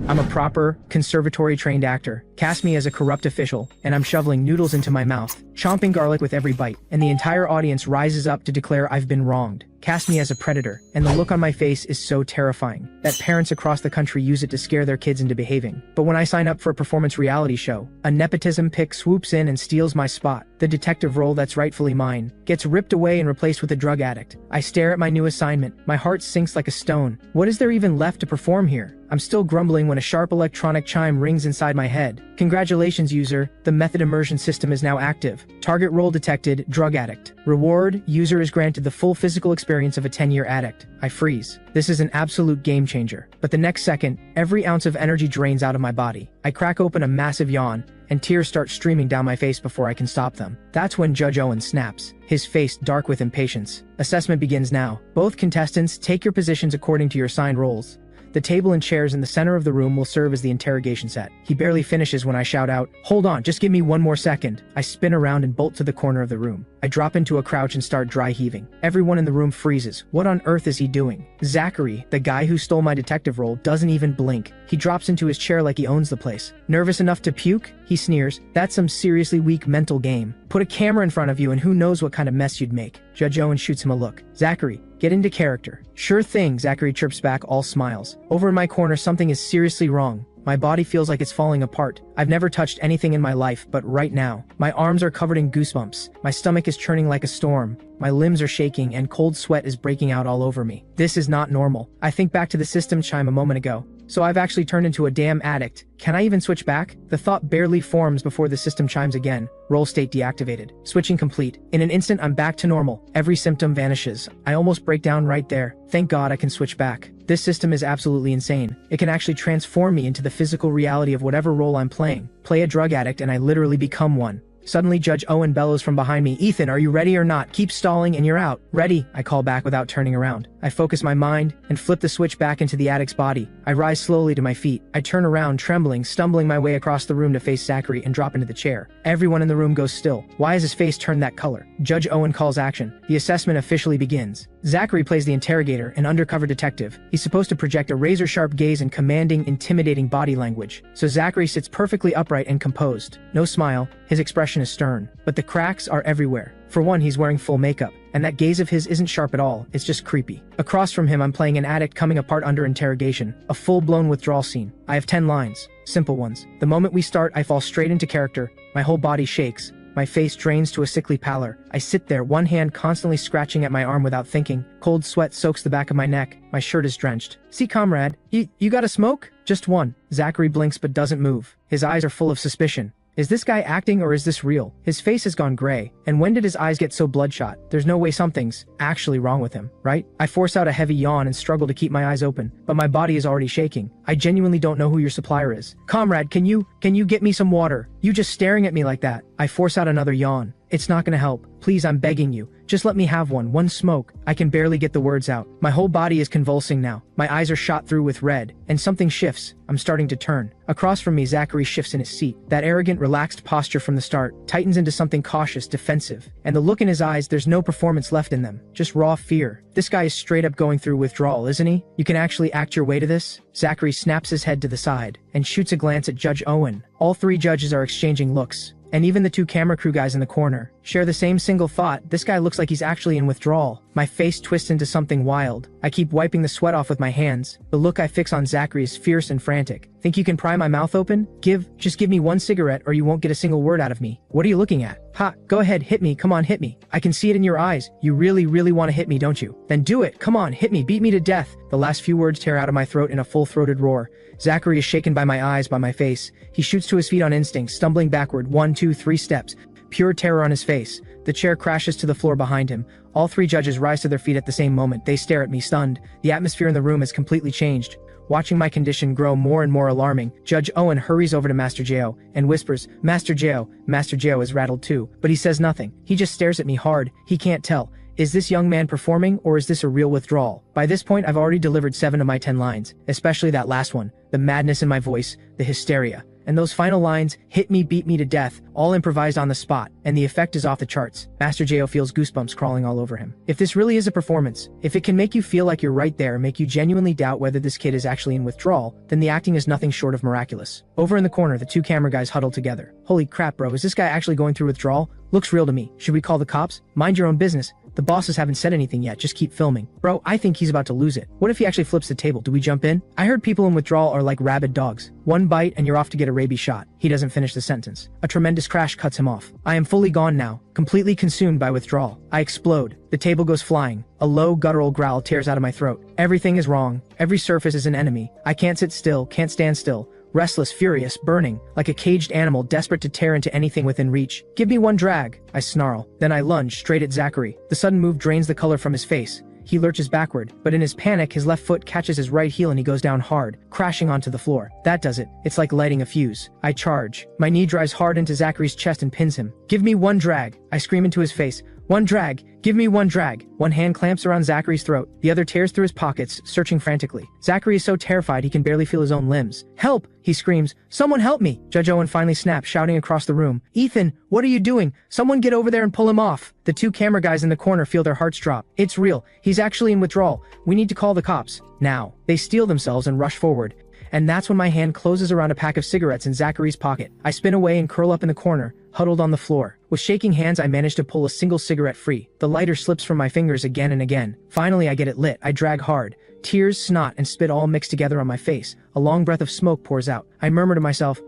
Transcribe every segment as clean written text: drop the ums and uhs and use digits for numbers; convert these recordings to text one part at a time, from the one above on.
I'm a proper, conservatory-trained actor. Cast me as a corrupt official, and I'm shoveling noodles into my mouth, chomping garlic with every bite, and the entire audience rises up to declare I've been wronged. Cast me as a predator, and the look on my face is so terrifying that parents across the country use it to scare their kids into behaving. But when I sign up for a performance reality show, a nepotism pick swoops in and steals my spot. The detective role that's rightfully mine gets ripped away and replaced with a drug addict. I stare at my new assignment. My heart sinks like a stone. What is there even left to perform here? I'm still grumbling when a sharp electronic chime rings inside my head. Congratulations, user. The method immersion system is now active. Target role detected, drug addict. Reward, user is granted the full physical experience of a 10-year addict. I freeze. This is an absolute game changer. But the next second, every ounce of energy drains out of my body. I crack open a massive yawn, and tears start streaming down my face before I can stop them. That's when Judge Owen snaps, his face dark with impatience. Assessment begins now. Both contestants, take your positions according to your assigned roles. The table and chairs in the center of the room will serve as the interrogation set. He barely finishes when I shout out, "Hold on, just give me one more second." I spin around and bolt to the corner of the room. I drop into a crouch and start dry heaving. Everyone in the room freezes. What on earth is he doing? Zachary, the guy who stole my detective role, doesn't even blink. He drops into his chair like he owns the place. Nervous enough to puke? He sneers. That's some seriously weak mental game. Put a camera in front of you and who knows what kind of mess you'd make. Judge Owen shoots him a look. Zachary, get into character. Sure thing, Zachary chirps back, all smiles. Over in my corner, something is seriously wrong. My body feels like it's falling apart. I've never touched anything in my life, but right now, my arms are covered in goosebumps. My stomach is churning like a storm. My limbs are shaking and cold sweat is breaking out all over me. This is not normal. I think back to the system chime a moment ago. So I've actually turned into a damn addict. Can I even switch back? The thought barely forms before the system chimes again. Role state deactivated. Switching complete. In an instant, I'm back to normal. Every symptom vanishes. I almost break down right there. Thank God I can switch back. This system is absolutely insane. It can actually transform me into the physical reality of whatever role I'm playing. Play a drug addict and I literally become one. Suddenly, Judge Owen bellows from behind me, "Ethan, are you ready or not? Keep stalling and you're out." "Ready," I call back without turning around. I focus my mind and flip the switch back into the addict's body. I rise slowly to my feet. I turn around, trembling, stumbling my way across the room to face Zachary and drop into the chair. Everyone in the room goes still. Why is his face turned that color? Judge Owen calls action. The assessment officially begins. Zachary plays the interrogator, an undercover detective. He's supposed to project a razor-sharp gaze and commanding, intimidating body language. So Zachary sits perfectly upright and composed. No smile. His expression is stern. But the cracks are everywhere. For one, he's wearing full makeup, and that gaze of his isn't sharp at all, it's just creepy. Across from him, I'm playing an addict coming apart under interrogation, a full-blown withdrawal scene. I have 10 lines, simple ones. The moment we start, I fall straight into character. My whole body shakes. My face drains to a sickly pallor. I sit there, one hand constantly scratching at my arm without thinking. Cold sweat soaks the back of my neck. My shirt is drenched. "See, comrade, you got a smoke?" "Just one." Zachary blinks but doesn't move. His eyes are full of suspicion. Is this guy acting or is this real? His face has gone gray. And when did his eyes get so bloodshot? There's no way something's actually wrong with him, right? I force out a heavy yawn and struggle to keep my eyes open, but my body is already shaking. I genuinely don't know who your supplier is. "Comrade, can you get me some water? You just staring at me like that." I force out another yawn. It's not gonna help. Please, I'm begging you. Just let me have one smoke. I can barely get the words out. My whole body is convulsing now. My eyes are shot through with red, and something shifts. I'm starting to turn. Across from me, Zachary shifts in his seat. That arrogant, relaxed posture from the start tightens into something cautious, defensive. And the look in his eyes, there's no performance left in them. Just raw fear. This guy is straight up going through withdrawal, isn't he? You can actually act your way to this? Zachary snaps his head to the side and shoots a glance at Judge Owen. All three judges are exchanging looks. And even the two camera crew guys in the corner share the same single thought. This guy looks like he's actually in withdrawal. My face twists into something wild. I keep wiping the sweat off with my hands. The look I fix on Zachary is fierce and frantic. "Think you can pry my mouth open? Just give me one cigarette or you won't get a single word out of me." "What are you looking at?" "Ha, go ahead, hit me, come on, hit me. I can see it in your eyes. You really, really want to hit me, don't you? Then do it, come on, hit me, beat me to death." The last few words tear out of my throat in a full-throated roar. Zachary is shaken by my eyes, by my face. He shoots to his feet on instinct, stumbling backward 1, 2, 3 steps. Pure terror on his face. The chair crashes to the floor behind him. All three judges rise to their feet at the same moment. They stare at me, stunned. The atmosphere in the room has completely changed. Watching my condition grow more and more alarming, Judge Owen hurries over to Master Jao and whispers, "Master Jao." Master Jao is rattled too, but he says nothing. He just stares at me hard. He can't tell. Is this young man performing, or is this a real withdrawal? By this point, I've already delivered 7 of my 10 lines, especially that last one. The madness in my voice, the hysteria. and those final lines, hit me, beat me to death, all improvised on the spot, and the effect is off the charts. Master Jo feels goosebumps crawling all over him. If this really is a performance, if it can make you feel like you're right there, make you genuinely doubt whether this kid is actually in withdrawal, then the acting is nothing short of miraculous. Over in the corner, the two camera guys huddle together. Holy crap, bro, is this guy actually going through withdrawal? Looks real to me. Should we call the cops? Mind your own business. The bosses haven't said anything yet, just keep filming. Bro, I think he's about to lose it. What if he actually flips the table? Do we jump in? I heard people in withdrawal are like rabid dogs. One bite and you're off to get a rabies shot. He doesn't finish the sentence. A tremendous crash cuts him off. I am fully gone now, completely consumed by withdrawal. I explode. The table goes flying. A low guttural growl tears out of my throat. Everything is wrong. Every surface is an enemy. I can't sit still, can't stand still. Restless, furious, burning, like a caged animal desperate to tear into anything within reach. Give me one drag, I snarl. Then I lunge straight at Zachary. The sudden move drains the color from his face. He lurches backward, but in his panic, his left foot catches his right heel and he goes down hard, crashing onto the floor. That does it. It's like lighting a fuse. I charge. My knee drives hard into Zachary's chest and pins him. Give me one drag, I scream into his face. One drag. Give me one drag. One hand clamps around Zachary's throat. The other tears through his pockets, searching frantically. Zachary is so terrified he can barely feel his own limbs. Help! He screams. Someone help me! Judge Owen finally snaps, shouting across the room. Ethan, what are you doing? Someone get over there and pull him off. The two camera guys in the corner feel their hearts drop. It's real. He's actually in withdrawal. We need to call the cops. Now. They steel themselves and rush forward. And that's when my hand closes around a pack of cigarettes in Zachary's pocket. I spin away and curl up in the corner, huddled on the floor. With shaking hands, I manage to pull a single cigarette free. The lighter slips from my fingers again and again. Finally, I get it lit. I drag hard. Tears, snot, and spit all mixed together on my face. A long breath of smoke pours out. I murmur to myself,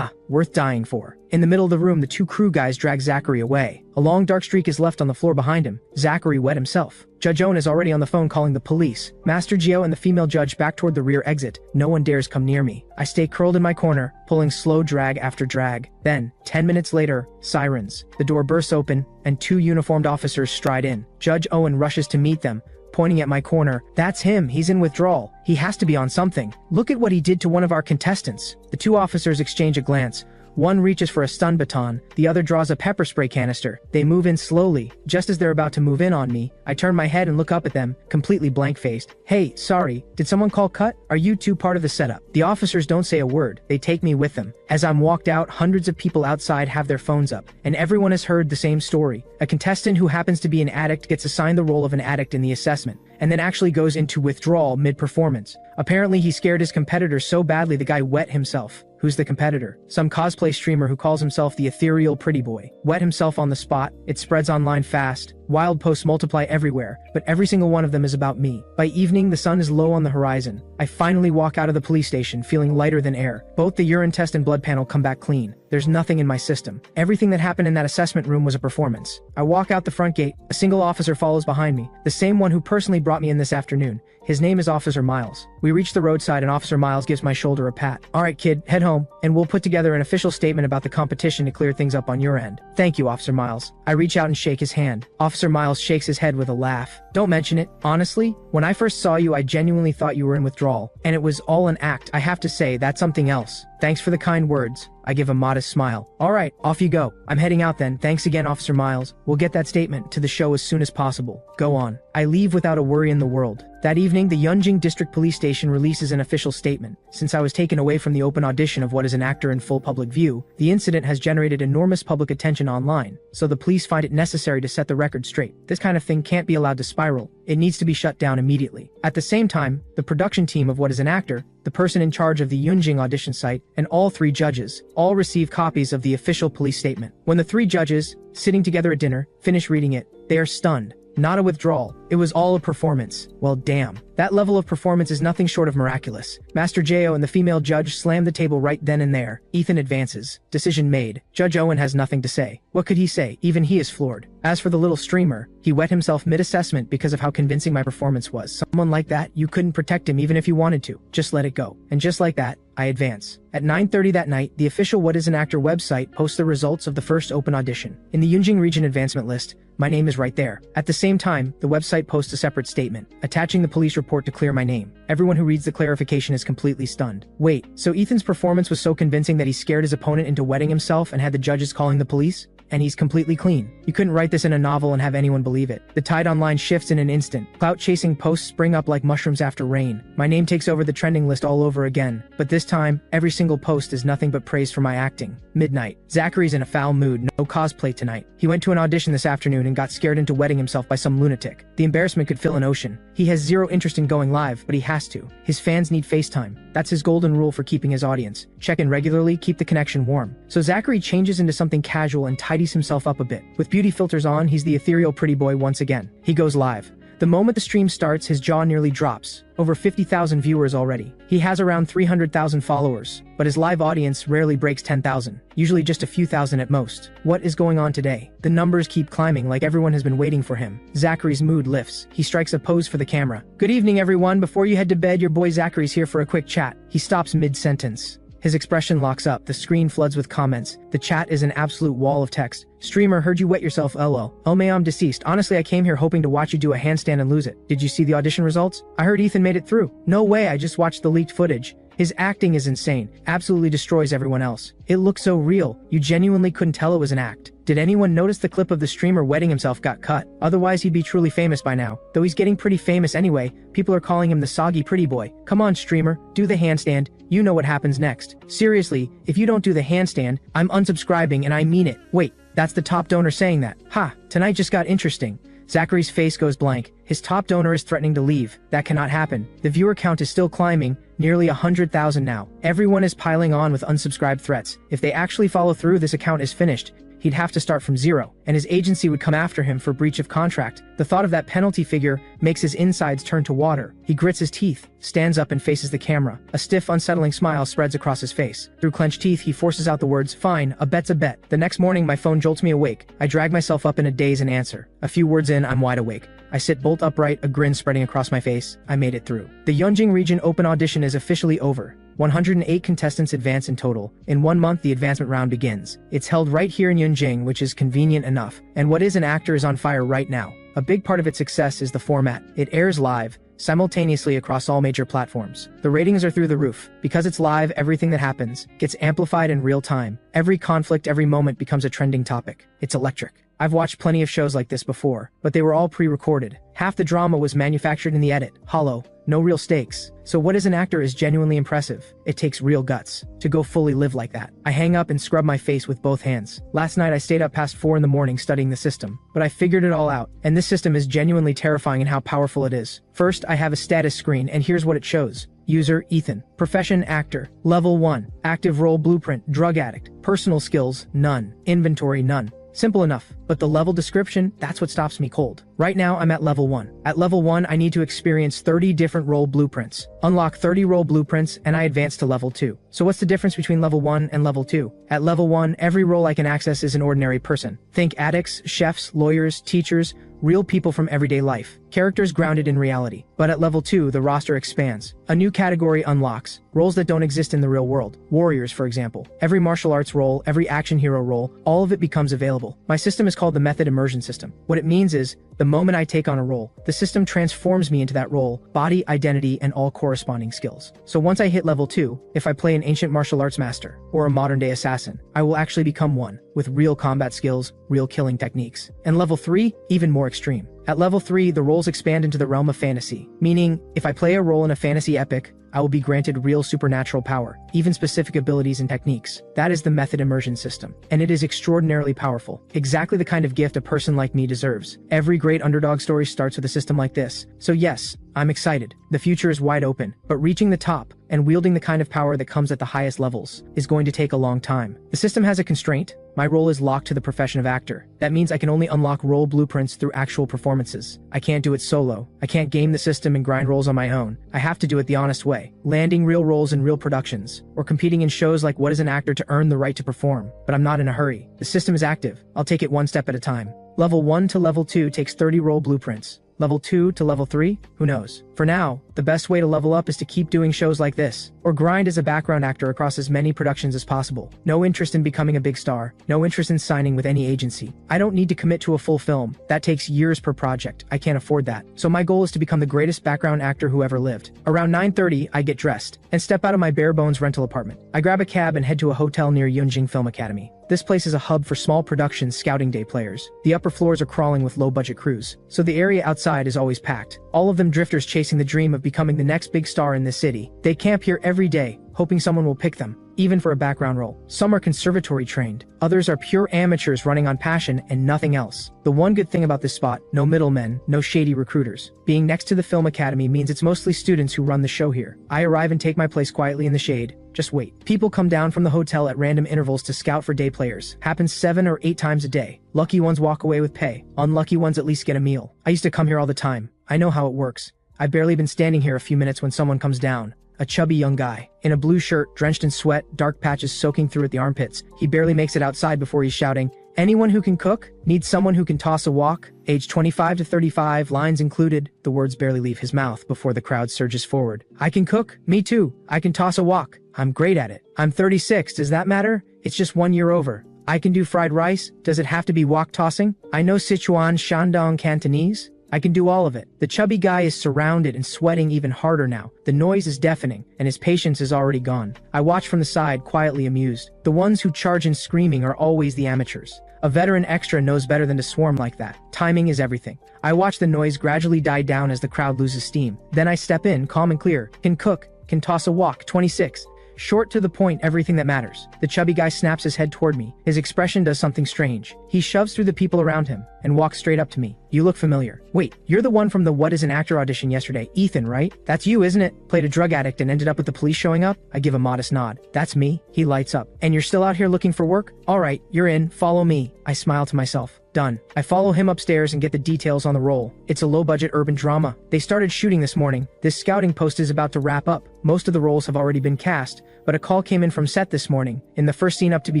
worth dying for. In the middle of the room, the two crew guys drag Zachary away. A long dark streak is left on the floor behind him. Zachary wet himself. Judge Owen is already on the phone calling the police. Master Jo and the female judge back toward the rear exit. No one dares come near me. I stay curled in my corner, pulling slow drag after drag. Then, 10 minutes later, sirens. The door bursts open, and two uniformed officers stride in. Judge Owen rushes to meet them, pointing at my corner. That's him. He's in withdrawal. He has to be on something. Look at what he did to one of our contestants. The two officers exchange a glance. One reaches for a stun baton, the other draws a pepper spray canister. They move in slowly. Just as they're about to move in on me, I turn my head and look up at them, completely blank-faced. Hey, sorry, did someone call cut? Are you two part of the setup? The officers don't say a word. They take me with them. As I'm walked out, hundreds of people outside have their phones up, and everyone has heard the same story. A contestant who happens to be an addict gets assigned the role of an addict in the assessment, and then actually goes into withdrawal mid-performance. Apparently he scared his competitor so badly the guy wet himself. Who's the competitor? Some cosplay streamer who calls himself the ethereal pretty boy. Wet himself on the spot. It spreads online fast. Wild posts multiply everywhere, but every single one of them is about me. By evening, the sun is low on the horizon. I finally walk out of the police station, feeling lighter than air. Both the urine test and blood panel come back clean. There's nothing in my system. Everything that happened in that assessment room was a performance. I walk out the front gate. A single officer follows behind me, the same one who personally brought me in this afternoon. His name is Officer Miles. We reach the roadside and Officer Miles gives my shoulder a pat. All right, kid, head home, and we'll put together an official statement about the competition to clear things up on your end. Thank you, Officer Miles. I reach out and shake his hand. Officer Miles shakes his head with a laugh. Don't mention it. Honestly, when I first saw you, I genuinely thought you were in withdrawal, and it was all an act. I have to say, that's something else. Thanks for the kind words. I give a modest smile. All right, off you go. I'm heading out then. Thanks again, Officer Miles. We'll get that statement to the show as soon as possible. Go on. I leave without a worry in the world. That evening, the Yunjing District Police Station releases an official statement. Since I was taken away from the open audition of what is an actor in full public view, the incident has generated enormous public attention online, so the police find it necessary to set the record straight. This kind of thing can't be allowed to spiral. It needs to be shut down immediately. At the same time, the production team of What is an Actor, the person in charge of the Yunjing audition site, and all three judges, all receive copies of the official police statement. When the three judges, sitting together at dinner, finish reading it, they are stunned. Not a withdrawal. It was all a performance. Well, damn. That level of performance is nothing short of miraculous. Master Jo and the female judge slam the table right then and there. Ethan advances. Decision made. Judge Owen has nothing to say. What could he say? Even he is floored. As for the little streamer, he wet himself mid-assessment because of how convincing my performance was. Someone like that, you couldn't protect him even if you wanted to. Just let it go. And just like that, I advance. At 9:30 that night, the official What is an Actor website posts the results of the first open audition. In the Yunjing region advancement list, my name is right there. At the same time, the website posts a separate statement, attaching the police report to clear my name. Everyone who reads the clarification is completely stunned. Wait, so Ethan's performance was so convincing that he scared his opponent into wetting himself and had the judges calling the police? and he's completely clean. You couldn't write this in a novel and have anyone believe it. The tide online shifts in an instant. Clout-chasing posts spring up like mushrooms after rain. My name takes over the trending list all over again, but this time, every single post is nothing but praise for my acting. Midnight. Zachary's in a foul mood, no cosplay tonight. He went to an audition this afternoon and got scared into wetting himself by some lunatic. The embarrassment could fill an ocean. He has zero interest in going live, but he has to. His fans need FaceTime. That's his golden rule for keeping his audience. Check in regularly, keep the connection warm. So Zachary changes into something casual and tidies himself up a bit. With beauty filters on, he's the ethereal pretty boy once again. He goes live. The moment the stream starts, his jaw nearly drops. Over 50,000 viewers already. He has around 300,000 followers, but his live audience rarely breaks 10,000, usually just a few thousand at most. What is going on today? The numbers keep climbing like everyone has been waiting for him. Zachary's mood lifts. He strikes a pose for the camera. Good evening, everyone. Before you head to bed, your boy Zachary's here for a quick chat. He stops mid-sentence. His expression locks up, the screen floods with comments. The chat is an absolute wall of text. Streamer, heard you wet yourself, lol. Oh may I'm deceased. Honestly, I came here hoping to watch you do a handstand and lose it. Did you see the audition results? I heard Ethan made it through. No way, I just watched the leaked footage. His acting is insane, absolutely destroys everyone else. It looks so real, you genuinely couldn't tell it was an act. Did anyone notice the clip of the streamer wetting himself got cut? Otherwise he'd be truly famous by now. Though he's getting pretty famous anyway, people are calling him the soggy pretty boy. Come on streamer, do the handstand, you know what happens next. Seriously, if you don't do the handstand, I'm unsubscribing and I mean it. Wait, that's the top donor saying that. Ha, tonight just got interesting. Zachary's face goes blank. His top donor is threatening to leave. That cannot happen. The viewer count is still climbing, nearly 100,000 now. Everyone is piling on with unsubscribe threats. If they actually follow through, this account is finished. He'd have to start from zero, and his agency would come after him for breach of contract. The thought of that penalty figure makes his insides turn to water. He grits his teeth, stands up and faces the camera. A stiff, unsettling smile spreads across his face. Through clenched teeth, he forces out the words, "Fine, a bet's a bet." The next morning, my phone jolts me awake. I drag myself up in a daze and answer. A few words in, I'm wide awake. I sit bolt upright, a grin spreading across my face. I made it through. The Yunjing region open audition is officially over. 108 contestants advance in total. In 1 month, the advancement round begins. It's held right here in Yunjing, which is convenient enough. And what is an actor is on fire right now. A big part of its success is the format. It airs live, simultaneously across all major platforms. The ratings are through the roof. Because it's live, everything that happens gets amplified in real time. Every conflict, every moment becomes a trending topic. It's electric. I've watched plenty of shows like this before, but they were all pre-recorded. Half the drama was manufactured in the edit, hollow, no real stakes. So what is an actor is genuinely impressive. It takes real guts to go fully live like that. I hang up and scrub my face with both hands. Last night I stayed up past 4 in the morning studying the system, but I figured it all out, and this system is genuinely terrifying in how powerful it is. First, I have a status screen, and here's what it shows. User, Ethan. Profession, actor. Level 1. Active role blueprint, drug addict. Personal skills, none. Inventory, none. Simple enough, but the level description, that's what stops me cold. Right now, I'm at level 1. At level 1, I need to experience 30 different role blueprints. Unlock 30 role blueprints, and I advance to level 2. So what's the difference between level 1 and level 2? At level 1, every role I can access is an ordinary person. Think addicts, chefs, lawyers, teachers, real people from everyday life. Characters grounded in reality. But at level 2, the roster expands. A new category unlocks. Roles that don't exist in the real world. Warriors, for example. Every martial arts role, every action hero role, all of it becomes available. My system is called the Method Immersion System. What it means is, the moment I take on a role, the system transforms me into that role, body, identity, and all corresponding skills. So once I hit level 2, if I play an ancient martial arts master, or a modern-day assassin, I will actually become one, with real combat skills, real killing techniques. And level 3, even more extreme. At level 3, the roles expand into the realm of fantasy, meaning, if I play a role in a fantasy epic, I will be granted real supernatural power, even specific abilities and techniques. That is the Method Immersion System, and it is extraordinarily powerful. Exactly the kind of gift a person like me deserves. Every great underdog story starts with a system like this. So yes, I'm excited. The future is wide open, but reaching the top, and wielding the kind of power that comes at the highest levels, is going to take a long time. The system has a constraint. My role is locked to the profession of actor. That means I can only unlock role blueprints through actual performances. I can't do it solo. I can't game the system and grind roles on my own. I have to do it the honest way, landing real roles in real productions, or competing in shows like What is an Actor to earn the right to perform. But I'm not in a hurry. The system is active. I'll take it one step at a time. Level 1 to level 2 takes 30 role blueprints. Level 2 to level 3? Who knows? For now, the The best way to level up is to keep doing shows like this, or grind as a background actor across as many productions as possible. No interest in becoming a big star, no interest in signing with any agency. I don't need to commit to a full film. That takes years per project. I can't afford that. So my goal is to become the greatest background actor who ever lived. Around 9:30, I get dressed and step out of my bare-bones rental apartment. I grab a cab and head to a hotel near Yunjing Film Academy. This place is a hub for small production scouting day players. The upper floors are crawling with low-budget crews, so the area outside is always packed. All of them drifters chasing the dream of becoming the next big star in this city. They camp here every day, hoping someone will pick them, even for a background role. Some are conservatory trained, others are pure amateurs running on passion and nothing else. The one good thing about this spot, no middlemen, no shady recruiters. Being next to the film academy means it's mostly students who run the show here. I arrive and take my place quietly in the shade. Just wait. People come down from the hotel at random intervals to scout for day players. Happens 7 or 8 times a day. Lucky ones walk away with pay. Unlucky ones at least get a meal. I used to come here all the time. I know how it works. I've barely been standing here a few minutes when someone comes down. A chubby young guy, in a blue shirt, drenched in sweat, dark patches soaking through at the armpits. He barely makes it outside before he's shouting, "Anyone who can cook? Needs someone who can toss a wok? Age 25 to 35, lines included." The words barely leave his mouth before the crowd surges forward. "I can cook? Me too. I can toss a wok. I'm great at it. I'm 36, does that matter? It's just 1 year over. I can do fried rice. Does it have to be wok tossing? I know Sichuan, Shandong, Cantonese. I can do all of it." The chubby guy is surrounded and sweating even harder now. The noise is deafening, and his patience is already gone. I watch from the side, quietly amused. The ones who charge in screaming are always the amateurs. A veteran extra knows better than to swarm like that. Timing is everything. I watch the noise gradually die down as the crowd loses steam. Then I step in, calm and clear. Can cook, can toss a wok, 26. Short to the point, everything that matters. The chubby guy snaps his head toward me. His expression does something strange. He shoves through the people around him and walks straight up to me. "You look familiar. Wait, you're the one from the What is an Actor audition yesterday, Ethan, right? That's you, isn't it? Played a drug addict and ended up with the police showing up?" I give a modest nod. "That's me." He lights up. "And you're still out here looking for work? All right, you're in. Follow me." I smile to myself. Done. I follow him upstairs and get the details on the role. It's a low-budget urban drama. They started shooting this morning. This scouting post is about to wrap up. Most of the roles have already been cast, but a call came in from set this morning. In the first scene up to be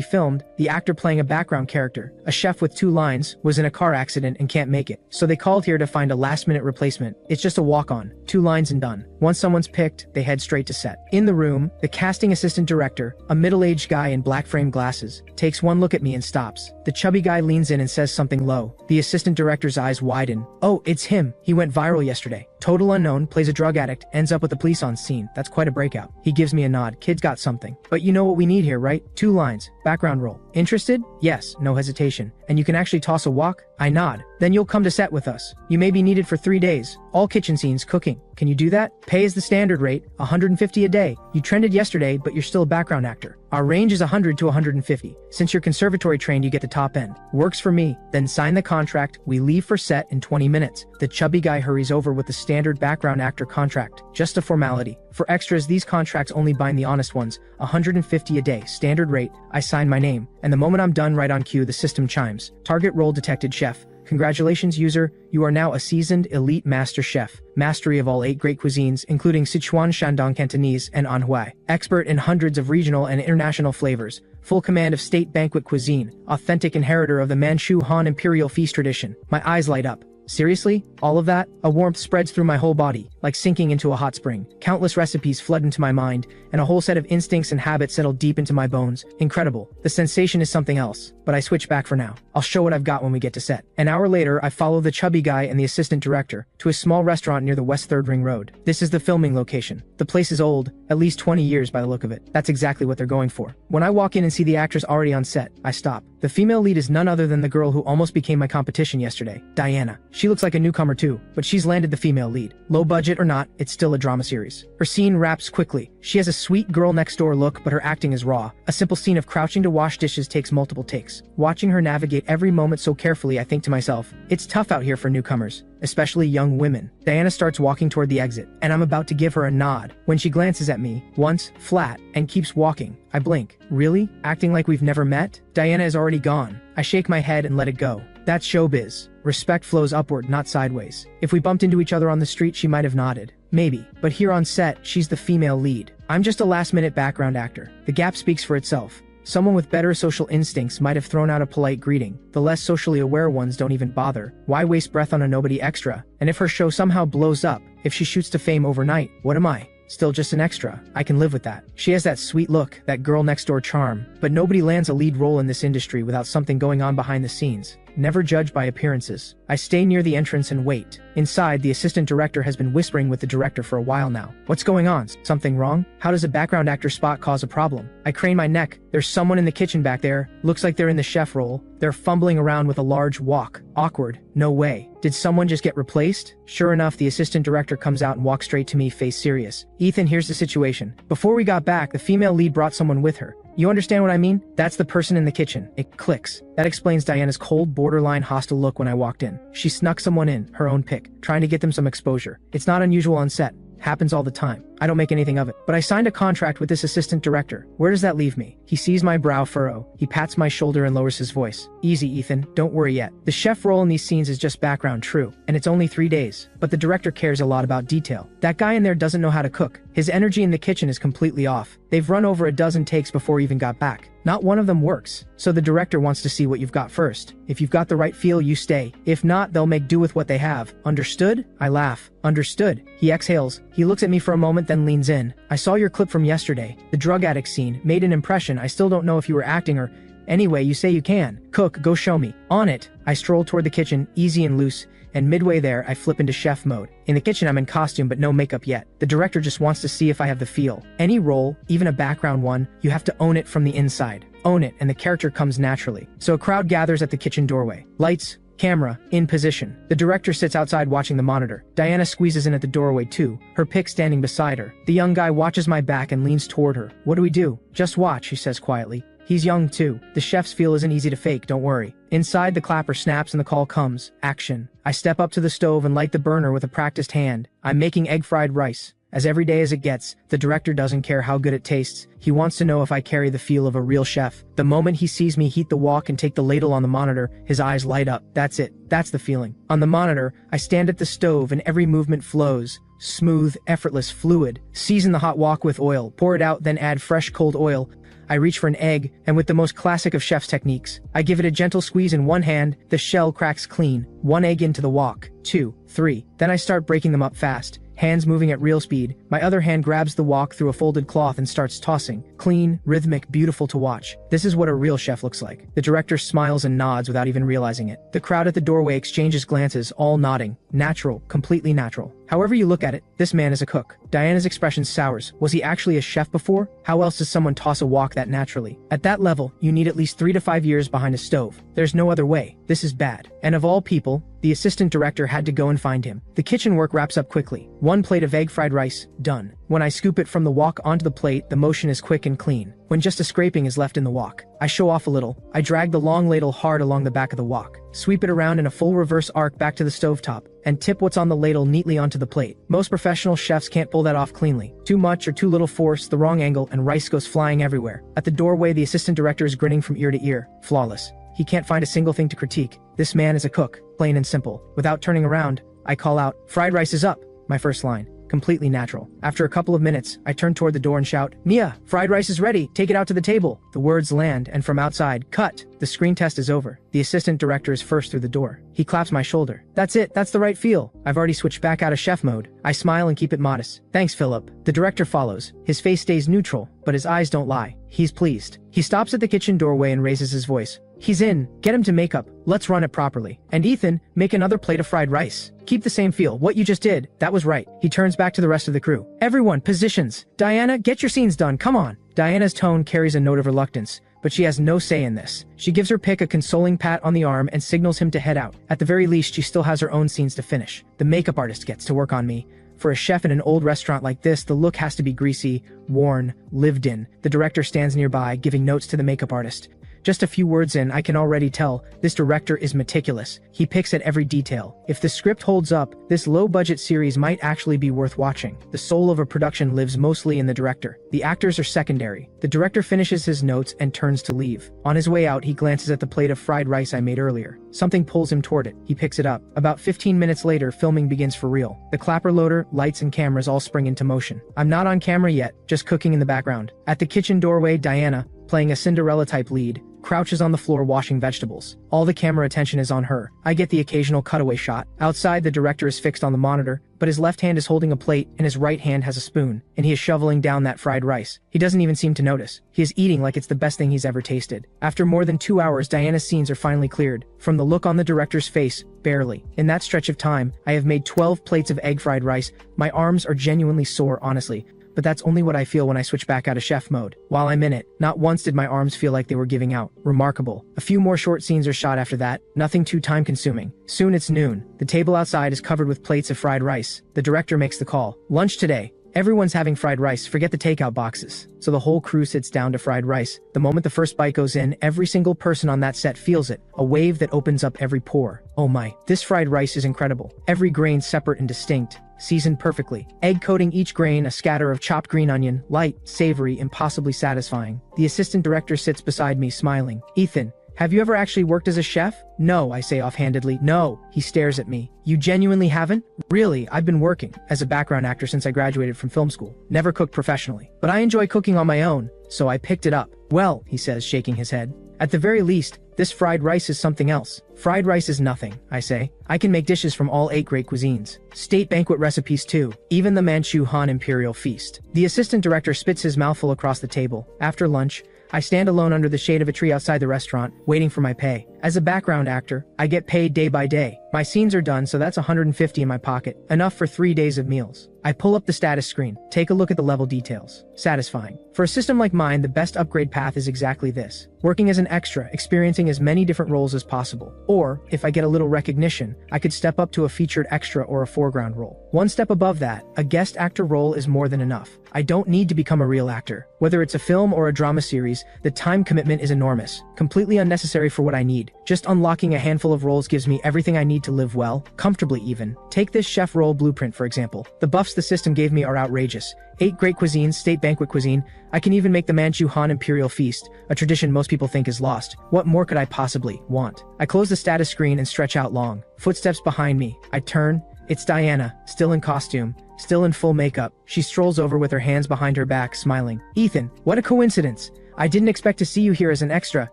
filmed, the actor playing a background character, a chef with 2 lines, was in a car accident and can't make it. So they called here to find a last-minute replacement. It's just a walk-on, 2 lines and done. Once someone's picked, they head straight to set. In the room, the casting assistant director, a middle-aged guy in black-framed glasses, takes one look at me and stops. The chubby guy leans in and says something low. The assistant director's eyes widen. "Oh, it's him. He went viral yesterday. Total unknown, plays a drug addict, ends up with the police on scene. That's quite a breakout." He gives me a nod. "Kid's got something. But you know what we need here, right? 2 lines. Background role. Interested?" "Yes," no hesitation. "And you can actually toss a wok?" I nod. "Then you'll come to set with us. You may be needed for 3 days. All kitchen scenes, cooking. Can you do that? Pay is the standard rate, $150 a day. You trended yesterday, but you're still a background actor. Our range is 100 to 150. Since you're conservatory trained, you get the top end. Works for me." Then sign the contract. We leave for set in 20 minutes. The chubby guy hurries over with the standard background actor contract. Just a formality. For extras, these contracts only bind the honest ones. 150 a day, standard rate. I sign my name, and the moment I'm done, right on cue, the system chimes. Target role detected, chef. Congratulations, user. You are now a seasoned, elite master chef. Mastery of all 8 great cuisines, including Sichuan, Shandong, Cantonese, and Manhwa. Expert in hundreds of regional and international flavors. Full command of state banquet cuisine. Authentic inheritor of the Manchu Han imperial feast tradition. My eyes light up. Seriously? All of that? A warmth spreads through my whole body, like sinking into a hot spring. Countless recipes flood into my mind, and a whole set of instincts and habits settle deep into my bones. Incredible. The sensation is something else, but I switch back for now. I'll show what I've got when we get to set. An hour later, I follow the chubby guy and the assistant director to a small restaurant near the West 3rd Ring Road. This is the filming location. The place is old, at least 20 years by the look of it. That's exactly what they're going for. When I walk in and see the actress already on set, I stop. The female lead is none other than the girl who almost became my competition yesterday, Diana. She looks like a newcomer too, but she's landed the female lead. Low budget or not, it's still a drama series. Her scene wraps quickly. She has a sweet girl next door look, but her acting is raw. A simple scene of crouching to wash dishes takes multiple takes. Watching her navigate every moment so carefully, I think to myself, it's tough out here for newcomers, especially young women. Diana starts walking toward the exit, and I'm about to give her a nod when she glances at me, once, flat, and keeps walking. I blink. Really? Acting like we've never met? Diana is already gone. I shake my head and let it go. That's showbiz. Respect flows upward, not sideways. If we bumped into each other on the street, she might have nodded. Maybe. But here on set, she's the female lead. I'm just a last-minute background actor. The gap speaks for itself. Someone with better social instincts might have thrown out a polite greeting. The less socially aware ones don't even bother. Why waste breath on a nobody extra? And if her show somehow blows up, if she shoots to fame overnight, what am I? Still just an extra. I can live with that. She has that sweet look, that girl next door charm, but nobody lands a lead role in this industry without something going on behind the scenes. Never judge by appearances. I stay near the entrance and wait. Inside, the assistant director has been whispering with the director for a while now. What's going on? Something wrong? How does a background actor spot cause a problem? I crane my neck. There's someone in the kitchen back there. Looks like they're in the chef role. They're fumbling around with a large wok. Awkward. No way. Did someone just get replaced? Sure enough, the assistant director comes out and walks straight to me, face serious. Ethan, here's the situation. Before we got back, the female lead brought someone with her. You understand what I mean? That's the person in the kitchen. It clicks. That explains Diana's cold, borderline hostile look when I walked in. She snuck someone in, her own pick, trying to get them some exposure. It's not unusual on set. Happens all the time. I don't make anything of it. But I signed a contract with this assistant director. Where does that leave me? He sees my brow furrow. He pats my shoulder and lowers his voice. Easy, Ethan. Don't worry yet. The chef role in these scenes is just background, true. And it's only 3 days. But the director cares a lot about detail. That guy in there doesn't know how to cook. His energy in the kitchen is completely off. They've run over a dozen takes before he even got back. Not one of them works. So the director wants to see what you've got first. If you've got the right feel, you stay. If not, they'll make do with what they have. Understood? I laugh. Understood. He exhales. He looks at me for a moment, then leans in. I saw your clip from yesterday. The drug addict scene made an impression. I still don't know if you were acting or... Anyway, you say you can. Cook, go show me. On it. I stroll toward the kitchen, easy and loose, and midway there, I flip into chef mode. In the kitchen, I'm in costume, but no makeup yet. The director just wants to see if I have the feel. Any role, even a background one, you have to own it from the inside. Own it, and the character comes naturally. So a crowd gathers at the kitchen doorway. Lights, camera, in position. The director sits outside watching the monitor. Diana squeezes in at the doorway too, her pick standing beside her. The young guy watches my back and leans toward her. What do we do? Just watch, he says quietly. He's young too. The chef's feel isn't easy to fake, don't worry. Inside, the clapper snaps and the call comes. Action. I step up to the stove and light the burner with a practiced hand. I'm making egg fried rice. As every day as it gets, the director doesn't care how good it tastes. He wants to know if I carry the feel of a real chef. The moment he sees me heat the wok and take the ladle on the monitor, his eyes light up. That's it. That's the feeling. On the monitor, I stand at the stove and every movement flows. Smooth, effortless, fluid. Season the hot wok with oil. Pour it out, then add fresh cold oil. I reach for an egg, and with the most classic of chef's techniques, I give it a gentle squeeze in one hand, the shell cracks clean. 1 egg into the wok. 2, 3. Then I start breaking them up fast. Hands moving at real speed. My other hand grabs the wok through a folded cloth and starts tossing. Clean, rhythmic, beautiful to watch. This is what a real chef looks like. The director smiles and nods without even realizing it. The crowd at the doorway exchanges glances, all nodding. Natural, completely natural. However you look at it, this man is a cook. Diana's expression sours. Was he actually a chef before? How else does someone toss a wok that naturally? At that level, you need at least 3 to 5 years behind a stove. There's no other way. This is bad. And of all people, the assistant director had to go and find him. The kitchen work wraps up quickly. 1 plate of egg fried rice, done. When I scoop it from the wok onto the plate, the motion is quick and clean. When just a scraping is left in the wok, I show off a little. I drag the long ladle hard along the back of the wok, sweep it around in a full reverse arc back to the stovetop, and tip what's on the ladle neatly onto the plate. Most professional chefs can't pull that off cleanly. Too much or too little force, the wrong angle, and rice goes flying everywhere. At the doorway, the assistant director is grinning from ear to ear. Flawless. He can't find a single thing to critique. This man is a cook, plain and simple. Without turning around, I call out, "Fried rice is up," my first line. Completely natural. After a couple of minutes, I turn toward the door and shout, "Mia, fried rice is ready. Take it out to the table." The words land, and from outside, "Cut." The screen test is over. The assistant director is first through the door. He claps my shoulder. "That's it. That's the right feel." I've already switched back out of chef mode. I smile and keep it modest. "Thanks, Philip." The director follows. His face stays neutral, but his eyes don't lie. He's pleased. He stops at the kitchen doorway and raises his voice. "He's in. Get him to makeup. Let's run it properly. And Ethan, make another plate of fried rice. Keep the same feel. What you just did, that was right." He turns back to the rest of the crew. "Everyone, positions. Diana, get your scenes done. Come on." Diana's tone carries a note of reluctance, but she has no say in this. She gives her pick a consoling pat on the arm and signals him to head out. At the very least, she still has her own scenes to finish. The makeup artist gets to work on me. For a chef in an old restaurant like this, the look has to be greasy, worn, lived in. The director stands nearby, giving notes to the makeup artist. Just a few words in, I can already tell this director is meticulous. He picks at every detail. If the script holds up, this low-budget series might actually be worth watching. The soul of a production lives mostly in the director. The actors are secondary. The director finishes his notes and turns to leave. On his way out, he glances at the plate of fried rice I made earlier. Something pulls him toward it. He picks it up. About 15 minutes later, filming begins for real. The clapper loader, lights, and cameras all spring into motion. I'm not on camera yet, just cooking in the background. At the kitchen doorway, Diana, playing a Cinderella-type lead, crouches on the floor washing vegetables. All the camera attention is on her. I get the occasional cutaway shot. Outside, the director is fixed on the monitor, but his left hand is holding a plate and his right hand has a spoon, and he is shoveling down that fried rice. He doesn't even seem to notice. He is eating like it's the best thing he's ever tasted. After more than 2 hours, Diana's scenes are finally cleared. From the look on the director's face, barely. In that stretch of time, I have made 12 plates of egg fried rice. My arms are genuinely sore, honestly. But that's only what I feel when I switch back out of chef mode. While I'm in it, not once did my arms feel like they were giving out. Remarkable. A few more short scenes are shot after that, nothing too time-consuming. Soon it's noon. The table outside is covered with plates of fried rice. The director makes the call. Lunch today. Everyone's having fried rice, forget the takeout boxes. So the whole crew sits down to fried rice. The moment the first bite goes in, every single person on that set feels it. A wave that opens up every pore. Oh my, this fried rice is incredible. Every grain separate and distinct. Seasoned perfectly. Egg coating each grain, a scatter of chopped green onion, light, savory, impossibly satisfying. The assistant director sits beside me, smiling. Ethan, have you ever actually worked as a chef? No, I say offhandedly. No, he stares at me. You genuinely haven't? Really, I've been working as a background actor since I graduated from film school. Never cooked professionally. But I enjoy cooking on my own, so I picked it up. Well, he says, shaking his head. At the very least, this fried rice is something else. Fried rice is nothing, I say. I can make dishes from all 8 great cuisines. State banquet recipes too. Even the Manchu Han Imperial Feast. The assistant director spits his mouthful across the table. After lunch, I stand alone under the shade of a tree outside the restaurant, waiting for my pay. As a background actor, I get paid day by day. My scenes are done, so that's $150 in my pocket. Enough for 3 days of meals. I pull up the status screen, take a look at the level details. Satisfying. For a system like mine, the best upgrade path is exactly this. Working as an extra, experiencing as many different roles as possible. Or, if I get a little recognition, I could step up to a featured extra or a foreground role. One step above that, a guest actor role is more than enough. I don't need to become a real actor. Whether it's a film or a drama series, the time commitment is enormous. Completely unnecessary for what I need. Just unlocking a handful of roles gives me everything I need to live well, comfortably even. Take this chef role blueprint, for example. The buffs the system gave me are outrageous. 8 great cuisines, state banquet cuisine. I can even make the Manchu Han Imperial Feast, a tradition most people think is lost. What more could I possibly want? I close the status screen and stretch out long. Footsteps behind me. I turn. It's Diana, still in costume, still in full makeup. She strolls over with her hands behind her back, smiling. Ethan, what a coincidence. I didn't expect to see you here as an extra.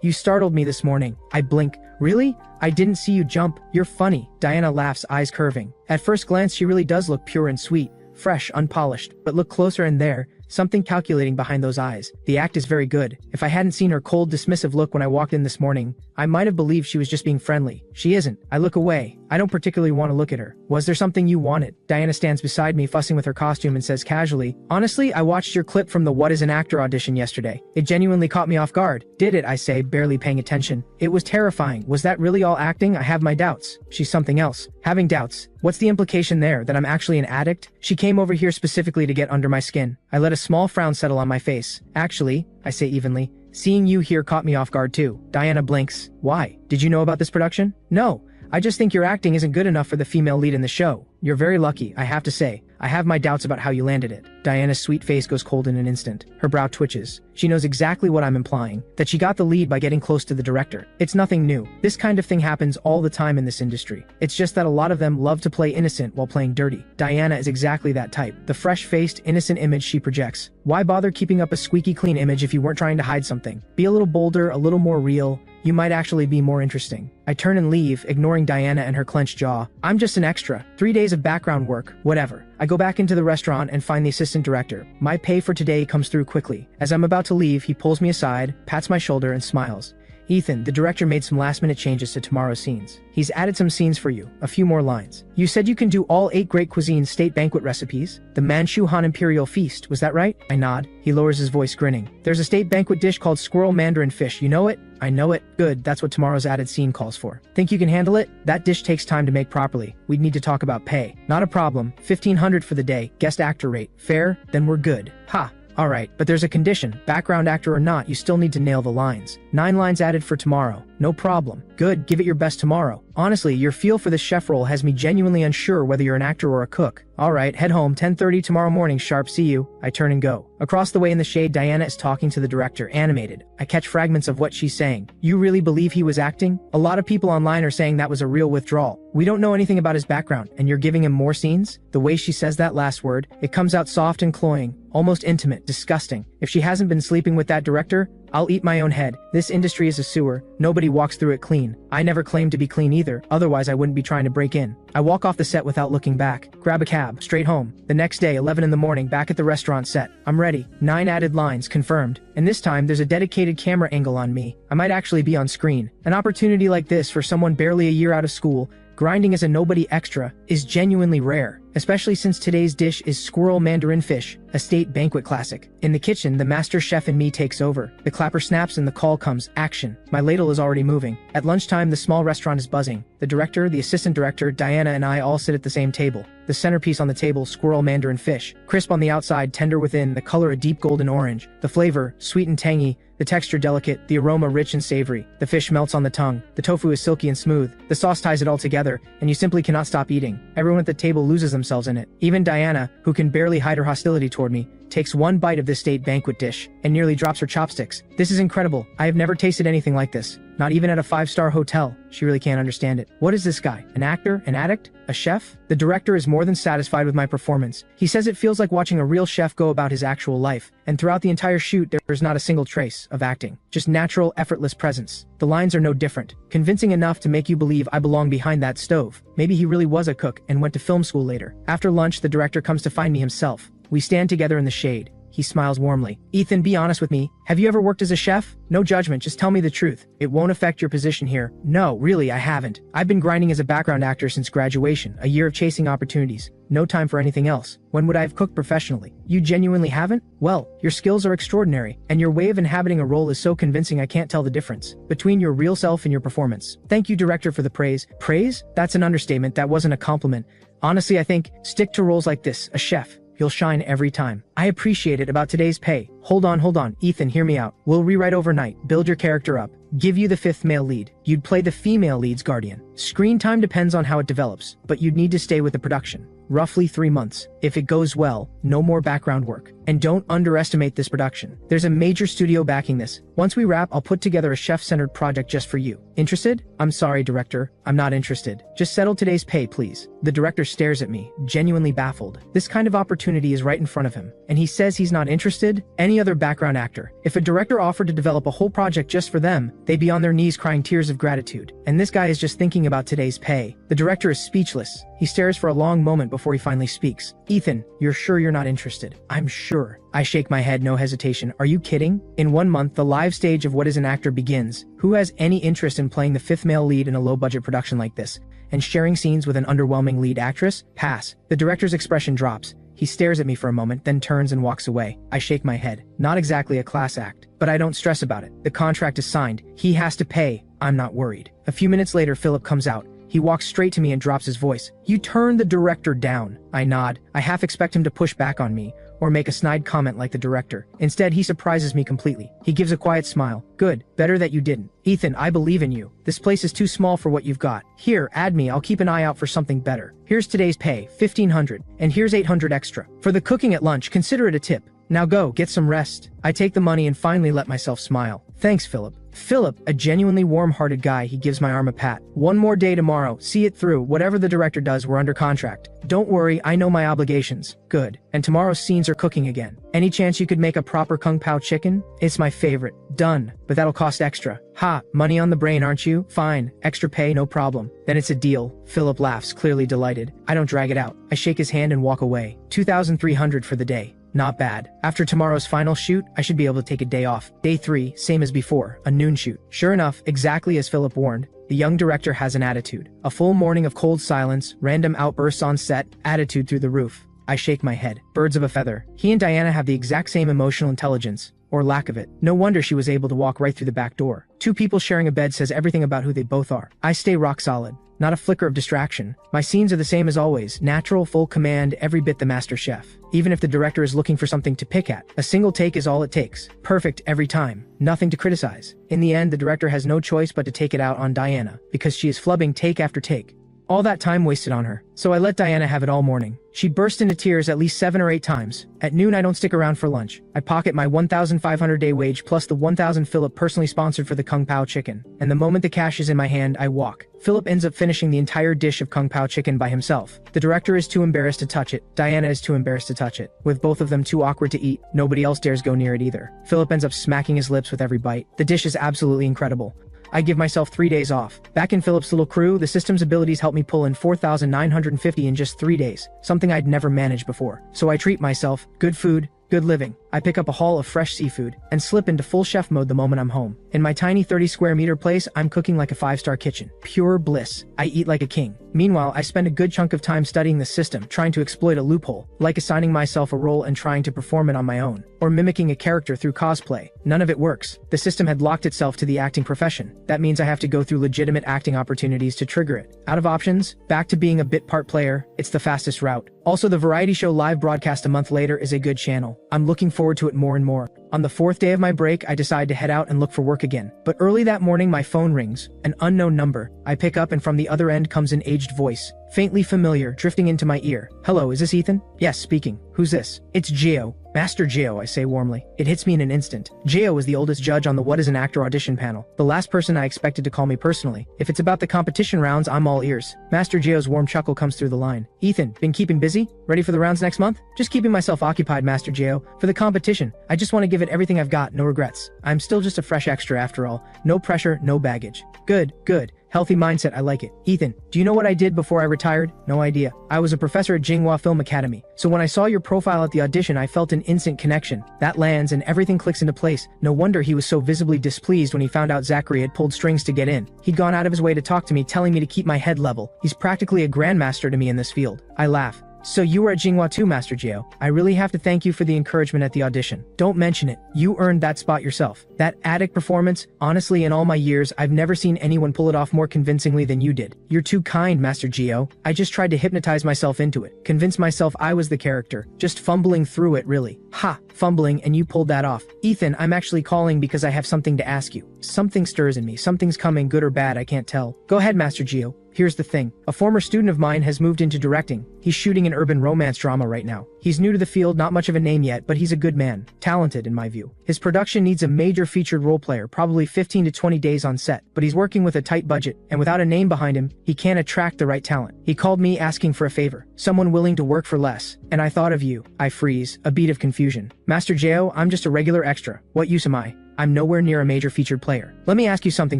You startled me this morning. I blink. Really? I didn't see you jump. You're funny. Diana laughs, eyes curving. At first glance, she really does look pure and sweet. Fresh, unpolished, but look closer and there, something calculating behind those eyes. The act is very good. If I hadn't seen her cold, dismissive look when I walked in this morning, I might have believed she was just being friendly. She isn't. I look away. I don't particularly want to look at her. Was there something you wanted? Diana stands beside me, fussing with her costume, and says casually, honestly, I watched your clip from the What is an Actor audition yesterday. It genuinely caught me off guard. Did it? I say, barely paying attention. It was terrifying. Was that really all acting? I have my doubts. She's something else. Having doubts. What's the implication there? That I'm actually an addict? She came over here specifically to get under my skin. I let a small frown settle on my face. Actually, I say evenly, seeing you here caught me off guard too. Diana blinks. Why? Did you know about this production? No. I just think your acting isn't good enough for the female lead in the show. You're very lucky, I have to say. I have my doubts about how you landed it. Diana's sweet face goes cold in an instant. Her brow twitches. She knows exactly what I'm implying, that she got the lead by getting close to the director. It's nothing new. This kind of thing happens all the time in this industry. It's just that a lot of them love to play innocent while playing dirty. Diana is exactly that type. The fresh-faced, innocent image she projects. Why bother keeping up a squeaky clean image if you weren't trying to hide something? Be a little bolder, a little more real. You might actually be more interesting. I turn and leave, ignoring Diana and her clenched jaw. I'm just an extra. 3 days of background work, whatever. I go back into the restaurant and find the assistant director. My pay for today comes through quickly. As I'm about to leave, he pulls me aside, pats my shoulder, and smiles. Ethan, the director made some last-minute changes to tomorrow's scenes. He's added some scenes for you, a few more lines. You said you can do all 8 great cuisine state banquet recipes? The Manchu Han Imperial Feast, was that right? I nod. He lowers his voice, grinning. There's a state banquet dish called squirrel mandarin fish, you know it? I know it. Good, that's what tomorrow's added scene calls for. Think you can handle it? That dish takes time to make properly. We'd need to talk about pay. Not a problem. $1,500 for the day, guest actor rate. Fair? Then we're good. Ha! Alright, but there's a condition. Background actor or not, you still need to nail the lines. 9 lines added for tomorrow. No problem. Good, give it your best tomorrow. Honestly, your feel for this chef role has me genuinely unsure whether you're an actor or a cook. Alright, head home, 10:30 tomorrow morning sharp, see you. I turn and go. Across the way in the shade, Diana is talking to the director, animated. I catch fragments of what she's saying. You really believe he was acting? A lot of people online are saying that was a real withdrawal. We don't know anything about his background, and you're giving him more scenes? The way she says that last word, it comes out soft and cloying, almost intimate, disgusting. If she hasn't been sleeping with that director, I'll eat my own head. This industry is a sewer. Nobody walks through it clean. I never claimed to be clean either, otherwise I wouldn't be trying to break in. I walk off the set without looking back, grab a cab, straight home. The next day, 11 in the morning, back at the restaurant set. I'm ready. 9 added lines, confirmed. And this time, there's a dedicated camera angle on me. I might actually be on screen. An opportunity like this for someone barely a year out of school, grinding as a nobody extra, is genuinely rare, especially since today's dish is squirrel mandarin fish, a state banquet classic. In the kitchen, the master chef in me takes over. The clapper snaps and the call comes, action. My ladle is already moving. At lunchtime, the small restaurant is buzzing. The director, the assistant director, Diana, and I all sit at the same table. The centerpiece on the table, squirrel mandarin fish. Crisp on the outside, tender within, the color a deep golden orange. The flavor, sweet and tangy. The texture delicate, the aroma rich and savory. The fish melts on the tongue. The tofu is silky and smooth. The sauce ties it all together, and you simply cannot stop eating. Everyone at the table loses themselves in it. Even Diana, who can barely hide her hostility toward me, takes one bite of this state banquet dish, and nearly drops her chopsticks. This is incredible. I have never tasted anything like this. Not even at a 5-star hotel. She really can't understand it. What is this guy? An actor? An addict? A chef? The director is more than satisfied with my performance. He says it feels like watching a real chef go about his actual life, and throughout the entire shoot there's not a single trace of acting. Just natural, effortless presence. The lines are no different. Convincing enough to make you believe I belong behind that stove. Maybe he really was a cook and went to film school later. After lunch, the director comes to find me himself. We stand together in the shade. He smiles warmly. Ethan, be honest with me. Have you ever worked as a chef? No judgment, just tell me the truth. It won't affect your position here. No, really, I haven't. I've been grinding as a background actor since graduation, a year of chasing opportunities. No time for anything else. When would I have cooked professionally? You genuinely haven't? Well, your skills are extraordinary, and your way of inhabiting a role is so convincing I can't tell the difference between your real self and your performance. Thank you, director, for the praise. Praise? That's an understatement. That wasn't a compliment. Honestly, I think, stick to roles like this, a chef. You'll shine every time. I appreciate it. About today's pay. Hold on. Ethan, hear me out. We'll rewrite overnight, build your character up, give you the 5th male lead. You'd play the female lead's guardian. Screen time depends on how it develops, but you'd need to stay with the production. Roughly 3 months. If it goes well, no more background work. And don't underestimate this production. There's a major studio backing this. Once we wrap, I'll put together a chef-centered project just for you. Interested? I'm sorry, director. I'm not interested. Just settle today's pay, please. The director stares at me, genuinely baffled. This kind of opportunity is right in front of him, and he says he's not interested? Any other background actor, if a director offered to develop a whole project just for them, they'd be on their knees crying tears of gratitude. And this guy is just thinking about today's pay. The director is speechless. He stares for a long moment before he finally speaks. Ethan, you're sure you're not interested? I'm sure. I shake my head, no hesitation. Are you kidding? In 1 month, the live stage of What is an Actor begins. Who has any interest in playing the 5th male lead in a low-budget production like this? And sharing scenes with an underwhelming lead actress? Pass. The director's expression drops. He stares at me for a moment, then turns and walks away. I shake my head. Not exactly a class act, but I don't stress about it. The contract is signed. He has to pay. I'm not worried. A few minutes later, Philip comes out. He walks straight to me and drops his voice. You turned the director down. I nod. I half expect him to push back on me, or make a snide comment like the director. Instead, he surprises me completely. He gives a quiet smile. Good. Better that you didn't. Ethan, I believe in you. This place is too small for what you've got. Here, add me. I'll keep an eye out for something better. Here's today's pay, $1,500, and here's $800 extra. For the cooking at lunch, consider it a tip. Now go, get some rest. I take the money and finally let myself smile. Thanks, Philip. Philip, a genuinely warm-hearted guy, he gives my arm a pat. One more day tomorrow. See it through. Whatever the director does, we're under contract. Don't worry, I know my obligations. Good. And tomorrow's scenes are cooking again. Any chance you could make a proper Kung Pao chicken? It's my favorite. Done. But that'll cost extra. Ha, money on the brain, aren't you? Fine. Extra pay, no problem. Then it's a deal. Philip laughs, clearly delighted. I don't drag it out. I shake his hand and walk away. $2,300 for the day. Not bad. After tomorrow's final shoot, I should be able to take a day off. Day 3, same as before, a noon shoot. Sure enough, exactly as Philip warned, the young director has an attitude. A full morning of cold silence, random outbursts on set, attitude through the roof. I shake my head. Birds of a feather. He and Diana have the exact same emotional intelligence, or lack of it. No wonder she was able to walk right through the back door. Two people sharing a bed says everything about who they both are. I stay rock solid. Not a flicker of distraction. My scenes are the same as always. Natural, full command, every bit the master chef. Even if the director is looking for something to pick at, a single take is all it takes. Perfect every time. Nothing to criticize. In the end, the director has no choice but to take it out on Diana, because she is flubbing take after take. All that time wasted on her. So I let Diana have it all morning. She burst into tears at least 7 or 8 times. At noon I don't stick around for lunch. I pocket my 1,500 day wage plus the 1,000 Philip personally sponsored for the Kung Pao chicken. And the moment the cash is in my hand, I walk. Philip ends up finishing the entire dish of Kung Pao chicken by himself. The director is too embarrassed to touch it. Diana is too embarrassed to touch it. With both of them too awkward to eat, nobody else dares go near it either. Philip ends up smacking his lips with every bite. The dish is absolutely incredible. I give myself 3 days off. Back in Philip's little crew, the system's abilities help me pull in 4,950 in just 3 days, something I'd never managed before. So I treat myself, good food, good living. I pick up a haul of fresh seafood and slip into full chef mode the moment I'm home. In my tiny 30 square meter place, I'm cooking like a 5-star kitchen. Pure bliss. I eat like a king. Meanwhile, I spend a good chunk of time studying the system, trying to exploit a loophole, like assigning myself a role and trying to perform it on my own, or mimicking a character through cosplay. None of it works. The system had locked itself to the acting profession. That means I have to go through legitimate acting opportunities to trigger it. Out of options, back to being a bit part player. It's the fastest route. Also, the variety show live broadcast a month later is a good channel. I'm looking forward to it more and more. On the 4th day of my break, I decide to head out and look for work again. But early that morning, my phone rings. An unknown number. I pick up and from the other end comes an aged voice. Faintly familiar, drifting into my ear. Hello, is this Ethan? Yes, speaking. Who's this? It's Gio. Master Gio, I say warmly. It hits me in an instant. Gio was the oldest judge on the What is an Actor audition panel. The last person I expected to call me personally. If it's about the competition rounds, I'm all ears. Master Gio's warm chuckle comes through the line. Ethan, been keeping busy? Ready for the rounds next month? Just keeping myself occupied, Master Gio. For the competition, I just want to give it everything I've got, no regrets. I'm still just a fresh extra after all. No pressure, no baggage. Good, good. Healthy mindset, I like it. Ethan, do you know what I did before I retired? No idea. I was a professor at Jinghua Film Academy. So when I saw your profile at the audition, I felt an instant connection. That lands and everything clicks into place. No wonder he was so visibly displeased when he found out Zachary had pulled strings to get in. He'd gone out of his way to talk to me, telling me to keep my head level. He's practically a grandmaster to me in this field. I laugh. So you were at Jinghua too, Master Gio. I really have to thank you for the encouragement at the audition. Don't mention it. You earned that spot yourself. That addict performance, honestly, in all my years, I've never seen anyone pull it off more convincingly than you did. You're too kind, Master Gio. I just tried to hypnotize myself into it. Convince myself I was the character. Just fumbling through it, really. Ha! Fumbling, and you pulled that off. Ethan, I'm actually calling because I have something to ask you. Something stirs in me. Something's coming, good or bad, I can't tell. Go ahead, Master Gio. Here's the thing. A former student of mine has moved into directing. He's shooting an urban romance drama right now. He's new to the field, not much of a name yet, but he's a good man. Talented, in my view. His production needs a major featured role player, probably 15 to 20 days on set, but he's working with a tight budget, and without a name behind him, he can't attract the right talent. He called me asking for a favor. Someone willing to work for less. And I thought of you. I freeze, a beat of confusion. Master Gio, I'm just a regular extra. What use am I? I'm nowhere near a major featured player. Let me ask you something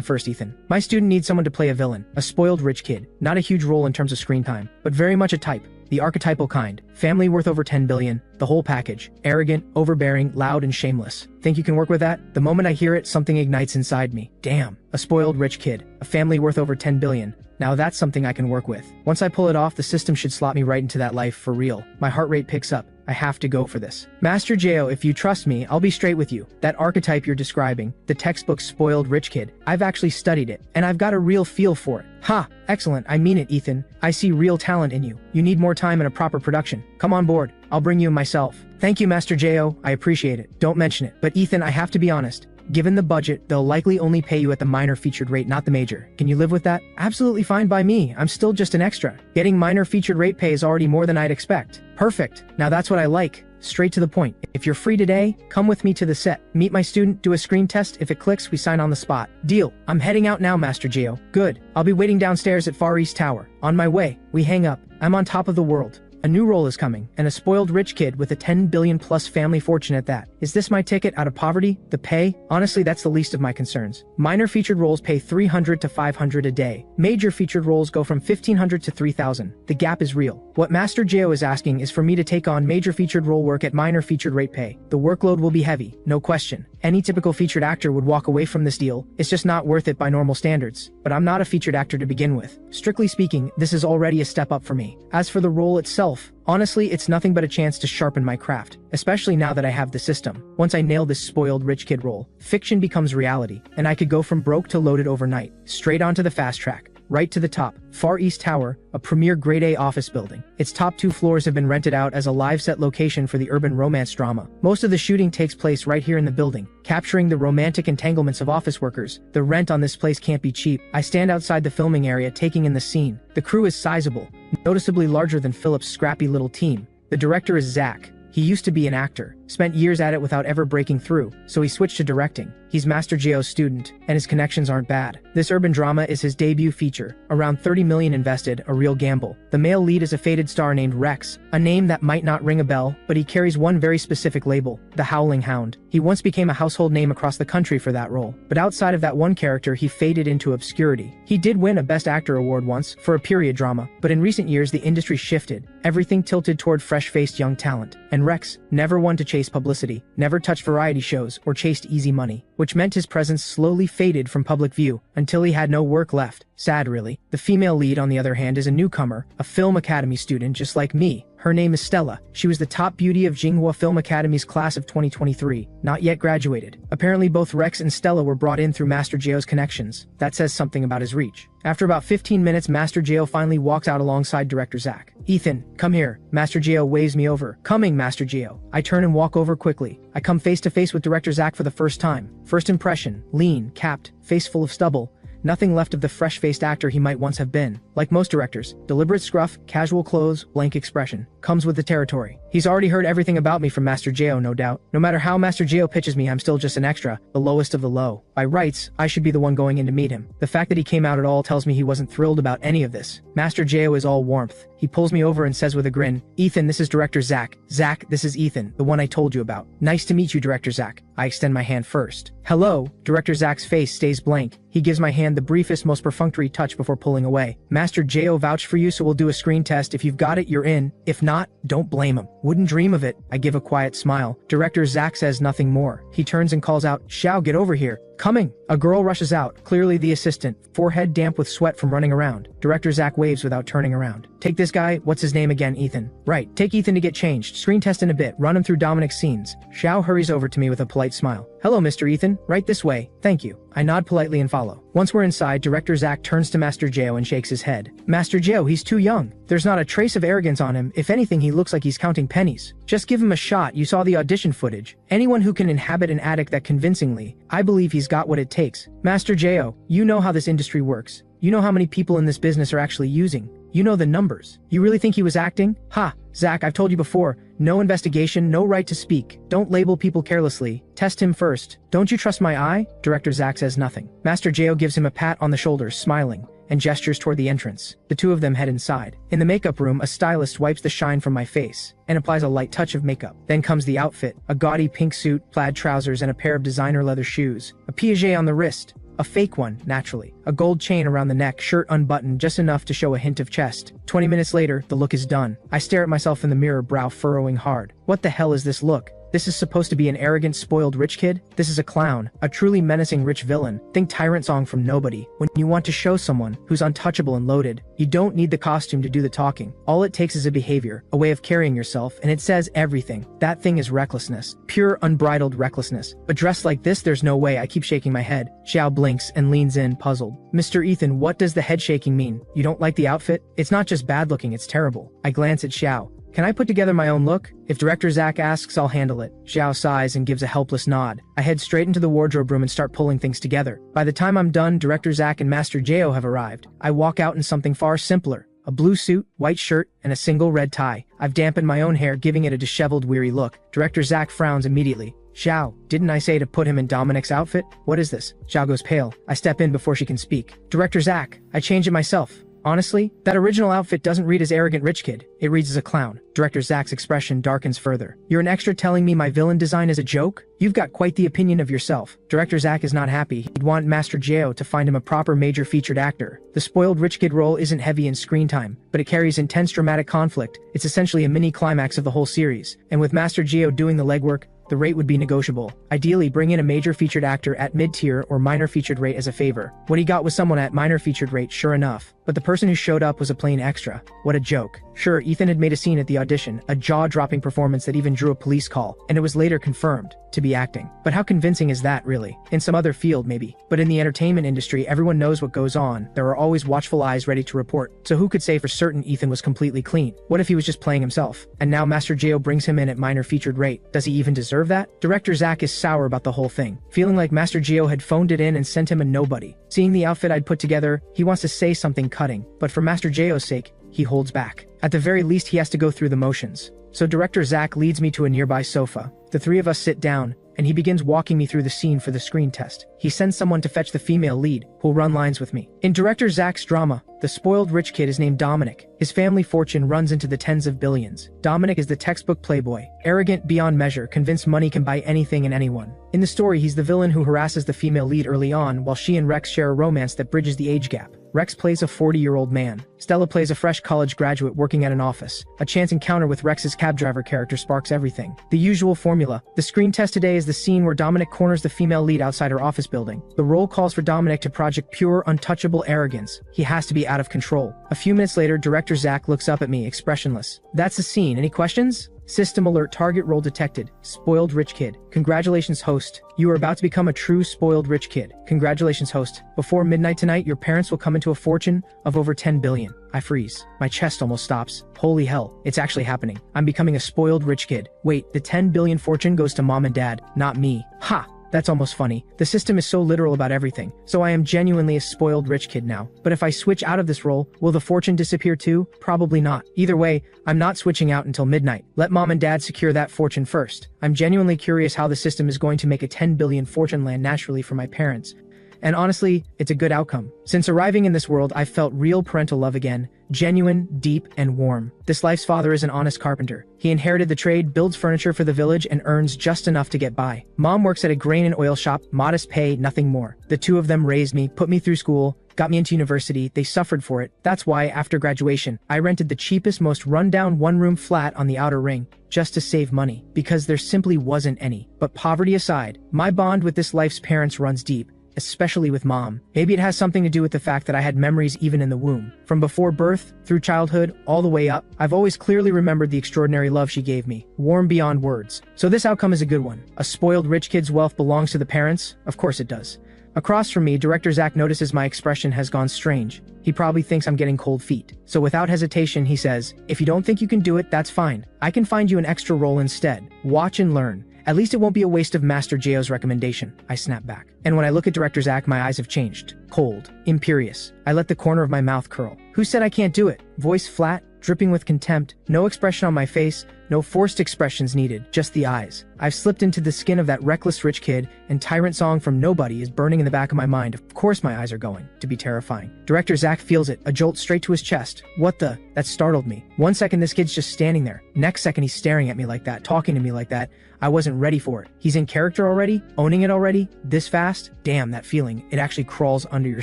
first, Ethan. My student needs someone to play a villain, a spoiled rich kid. Not a huge role in terms of screen time, but very much a type. The archetypal kind. Family worth over 10 billion. The whole package. Arrogant, overbearing, loud, and shameless. Think you can work with that? The moment I hear it, something ignites inside me. Damn. A spoiled rich kid. A family worth over 10 billion. Now that's something I can work with. Once I pull it off, the system should slot me right into that life for real. My heart rate picks up. I have to go for this. Master Gio, if you trust me, I'll be straight with you. That archetype you're describing, the textbook spoiled rich kid, I've actually studied it, and I've got a real feel for it. Ha! Excellent, I mean it, Ethan. I see real talent in you. You need more time and a proper production. Come on board. I'll bring you myself. Thank you, Master Gio. I appreciate it. Don't mention it. But Ethan, I have to be honest. Given the budget, they'll likely only pay you at the minor featured rate, not the major. Can you live with that? Absolutely fine by me. I'm still just an extra. Getting minor featured rate pay is already more than I'd expect. Perfect. Now that's what I like. Straight to the point. If you're free today, come with me to the set. Meet my student, do a screen test. If it clicks, we sign on the spot. Deal. I'm heading out now, Master Gio. Good. I'll be waiting downstairs at Far East Tower. On my way. We hang up. I'm on top of the world. A new role is coming, and a spoiled rich kid with a 10 billion plus family fortune at that. Is this my ticket out of poverty? The pay? Honestly, that's the least of my concerns. Minor featured roles pay 300 to 500 a day. Major featured roles go from 1500 to 3000. The gap is real. What Master Gio is asking is for me to take on major featured role work at minor featured rate pay. The workload will be heavy, no question. Any typical featured actor would walk away from this deal. It's just not worth it by normal standards. But I'm not a featured actor to begin with. Strictly speaking, this is already a step up for me. As for the role itself, honestly, it's nothing but a chance to sharpen my craft, especially now that I have the system. Once I nail this spoiled rich kid role, fiction becomes reality, and I could go from broke to loaded overnight, straight onto the fast track. right to the top, Far East Tower, a premier grade A office building. Its top 2 floors have been rented out as a live set location for the urban romance drama. Most of the shooting takes place right here in the building, capturing the romantic entanglements of office workers. The rent on this place can't be cheap. I stand outside the filming area taking in the scene. The crew is sizable, noticeably larger than Philip's scrappy little team. The director is Zach. He used to be an actor, spent years at it without ever breaking through, so he switched to directing. He's Master Jeo's student, and his connections aren't bad. This urban drama is his debut feature, around 30 million invested, a real gamble. The male lead is a faded star named Rex, a name that might not ring a bell, but he carries one very specific label, the Howling Hound. He once became a household name across the country for that role, but outside of that one character he faded into obscurity. He did win a Best Actor award once, for a period drama, but in recent years the industry shifted, everything tilted toward fresh-faced young talent, and Rex, never one to chase publicity, never touched variety shows, or chased easy money, which meant his presence slowly faded from public view, until he had no work left. Sad really. The female lead on the other hand is a newcomer, a Film Academy student just like me. Her name is Stella. She was the top beauty of Jinghua Film Academy's class of 2023, not yet graduated. Apparently both Rex and Stella were brought in through Master Jeo's connections. That says something about his reach. After about 15 minutes, Master Jeo finally walks out alongside director Zach. "Ethan, come here." Master Jeo waves me over. "Coming, Master Jeo." I turn and walk over quickly. I come face to face with director Zach for the first time. First impression, lean, capped, face full of stubble. Nothing left of the fresh-faced actor he might once have been. Like most directors, deliberate scruff, casual clothes, blank expression. Comes with the territory. He's already heard everything about me from Master Jeo, no doubt. No matter how Master Jeo pitches me, I'm still just an extra, the lowest of the low. By rights, I should be the one going in to meet him. The fact that he came out at all tells me he wasn't thrilled about any of this. Master Jeo is all warmth. He pulls me over and says with a grin, "Ethan, this is Director Zach. Zach, this is Ethan, the one I told you about." "Nice to meet you, Director Zach." I extend my hand first. "Hello." Director Zach's face stays blank. He gives my hand the briefest, most perfunctory touch before pulling away. "Master Jeo vouched for you, so we'll do a screen test. If you've got it, you're in. If not, don't blame him." "Wouldn't dream of it." I give a quiet smile. Director Zach says nothing more. He turns and calls out, "Xiao, get over here." "Coming." A girl rushes out, clearly the assistant, forehead damp with sweat from running around. Director Zach waves without turning around. "Take this guy, what's his name again, Ethan?" "Right, take Ethan to get changed. Screen test in a bit, run him through Dominic's scenes." Xiao hurries over to me with a polite smile. "Hello, Mr. Ethan, right this way, thank you." I nod politely and follow. Once we're inside, Director Zach turns to Master Jeo and shakes his head. "Master Jeo, he's too young. There's not a trace of arrogance on him. If anything, he looks like he's counting pennies. Just give him a shot. You saw the audition footage. Anyone who can inhabit an attic that convincingly, I believe he's got what it takes. Master Jeo, you know how this industry works. You know how many people in this business are actually using. You know the numbers. You really think he was acting? Ha! Zach, I've told you before, no investigation, no right to speak. Don't label people carelessly. Test him first. Don't you trust my eye?" Director Zach says nothing. Master Jeo gives him a pat on the shoulder, smiling, and gestures toward the entrance. The two of them head inside. In the makeup room, a stylist wipes the shine from my face and applies a light touch of makeup. Then comes the outfit, a gaudy pink suit, plaid trousers, and a pair of designer leather shoes. A Piaget on the wrist. A fake one, naturally. A gold chain around the neck, shirt unbuttoned just enough to show a hint of chest. 20 minutes later, the look is done. I stare at myself in the mirror, brow furrowing hard. What the hell is this look? This is supposed to be an arrogant, spoiled rich kid? This is a clown, a truly menacing rich villain. Think Tyrant Song from Nobody. When you want to show someone who's untouchable and loaded, you don't need the costume to do the talking. All it takes is a behavior, a way of carrying yourself, and it says everything. That thing is recklessness. Pure, unbridled recklessness. But dressed like this, there's no way. I keep shaking my head. Xiao blinks and leans in, puzzled. "Mr. Ethan, what does the head shaking mean? You don't like the outfit? It's not just bad looking, it's terrible." I glance at Xiao. "Can I put together my own look? If Director Zach asks, I'll handle it." Xiao sighs and gives a helpless nod. I head straight into the wardrobe room and start pulling things together. By the time I'm done, Director Zach and Master Jeo have arrived. I walk out in something far simpler. A blue suit, white shirt, and a single red tie. I've dampened my own hair, giving it a disheveled, weary look. Director Zach frowns immediately. "Xiao, didn't I say to put him in Dominic's outfit? What is this?" Xiao goes pale. I step in before she can speak. "Director Zach, I changed it myself. Honestly, that original outfit doesn't read as arrogant rich kid. It reads as a clown." Director Zach's expression darkens further. "You're an extra telling me my villain design is a joke? You've got quite the opinion of yourself." Director Zach is not happy. He'd want Master Jeo to find him a proper major featured actor. The spoiled rich kid role isn't heavy in screen time, but it carries intense dramatic conflict. It's essentially a mini climax of the whole series. And with Master Jeo doing the legwork, the rate would be negotiable. Ideally, bring in a major featured actor at mid-tier or minor featured rate as a favor. What he got was someone at minor featured rate, sure enough. But the person who showed up was a plain extra. What a joke. Sure, Ethan had made a scene at the audition, a jaw-dropping performance that even drew a police call, and it was later confirmed to be acting. But how convincing is that, really? In some other field, maybe. But in the entertainment industry, everyone knows what goes on. There are always watchful eyes ready to report. So who could say for certain Ethan was completely clean? What if he was just playing himself? And now Master Jo brings him in at minor featured rate. Does he even deserve that? Director Zach is sour about the whole thing, feeling like Master Jo had phoned it in and sent him a nobody. Seeing the outfit I'd put together, he wants to say something cutting, but for Master Jo's sake, he holds back. At the very least, he has to go through the motions. So Director Zach leads me to a nearby sofa. The three of us sit down, and he begins walking me through the scene for the screen test. He sends someone to fetch the female lead, who'll run lines with me. In Director Zach's drama, the spoiled rich kid is named Dominic. His family fortune runs into the tens of billions. Dominic is the textbook playboy, arrogant beyond measure, convinced money can buy anything and anyone. In the story, he's the villain who harasses the female lead early on, while she and Rex share a romance that bridges the age gap. Rex plays a 40-year-old man. Stella plays a fresh college graduate working at an office. A chance encounter with Rex's cab driver character sparks everything. The usual formula. The screen test today is the scene where Dominic corners the female lead outside her office building. The role calls for Dominic to project pure, untouchable arrogance. He has to be out of control. A few minutes later, Director Zach looks up at me, expressionless. That's the scene. Any questions? System alert, target role detected. Spoiled rich kid. Congratulations, host. You are about to become a true spoiled rich kid. Congratulations, host. Before midnight tonight, your parents will come into a fortune of over 10 billion. I freeze. My chest almost stops. Holy hell, it's actually happening. I'm becoming a spoiled rich kid. Wait, the 10 billion fortune goes to mom and dad, not me. Ha! That's almost funny. The system is so literal about everything, so I am genuinely a spoiled rich kid now. But if I switch out of this role, will the fortune disappear too? Probably not. Either way, I'm not switching out until midnight. Let mom and dad secure that fortune first. I'm genuinely curious how the system is going to make a 10 billion fortune land naturally for my parents. And honestly, it's a good outcome. Since arriving in this world, I've felt real parental love again. Genuine, deep, and warm. This life's father is an honest carpenter. He inherited the trade, builds furniture for the village, and earns just enough to get by. Mom works at a grain and oil shop, modest pay, nothing more. The two of them raised me, put me through school, got me into university. They suffered for it. That's why, after graduation, I rented the cheapest, most run-down one-room flat on the outer ring, just to save money, because there simply wasn't any. But poverty aside, my bond with this life's parents runs deep. Especially with mom. Maybe it has something to do with the fact that I had memories even in the womb. From before birth, through childhood, all the way up, I've always clearly remembered the extraordinary love she gave me. Warm beyond words. So this outcome is a good one. A spoiled rich kid's wealth belongs to the parents? Of course it does. Across from me, Director Zach notices my expression has gone strange. He probably thinks I'm getting cold feet. So without hesitation, he says, "If you don't think you can do it, that's fine. I can find you an extra role instead. Watch and learn. At least it won't be a waste of Master Jo's recommendation." I snap back. And when I look at Director Zach, my eyes have changed. Cold. Imperious. I let the corner of my mouth curl. "Who said I can't do it?" Voice flat, dripping with contempt. No expression on my face. No forced expressions needed, just the eyes. I've slipped into the skin of that reckless rich kid, and Tyrant Song from Nobody is burning in the back of my mind. Of course my eyes are going to be terrifying. Director Zach feels it, a jolt straight to his chest. What the? That startled me. 1 second this kid's just standing there. Next second he's staring at me like that, talking to me like that. I wasn't ready for it. He's in character already? Owning it already? This fast? Damn, that feeling. It actually crawls under your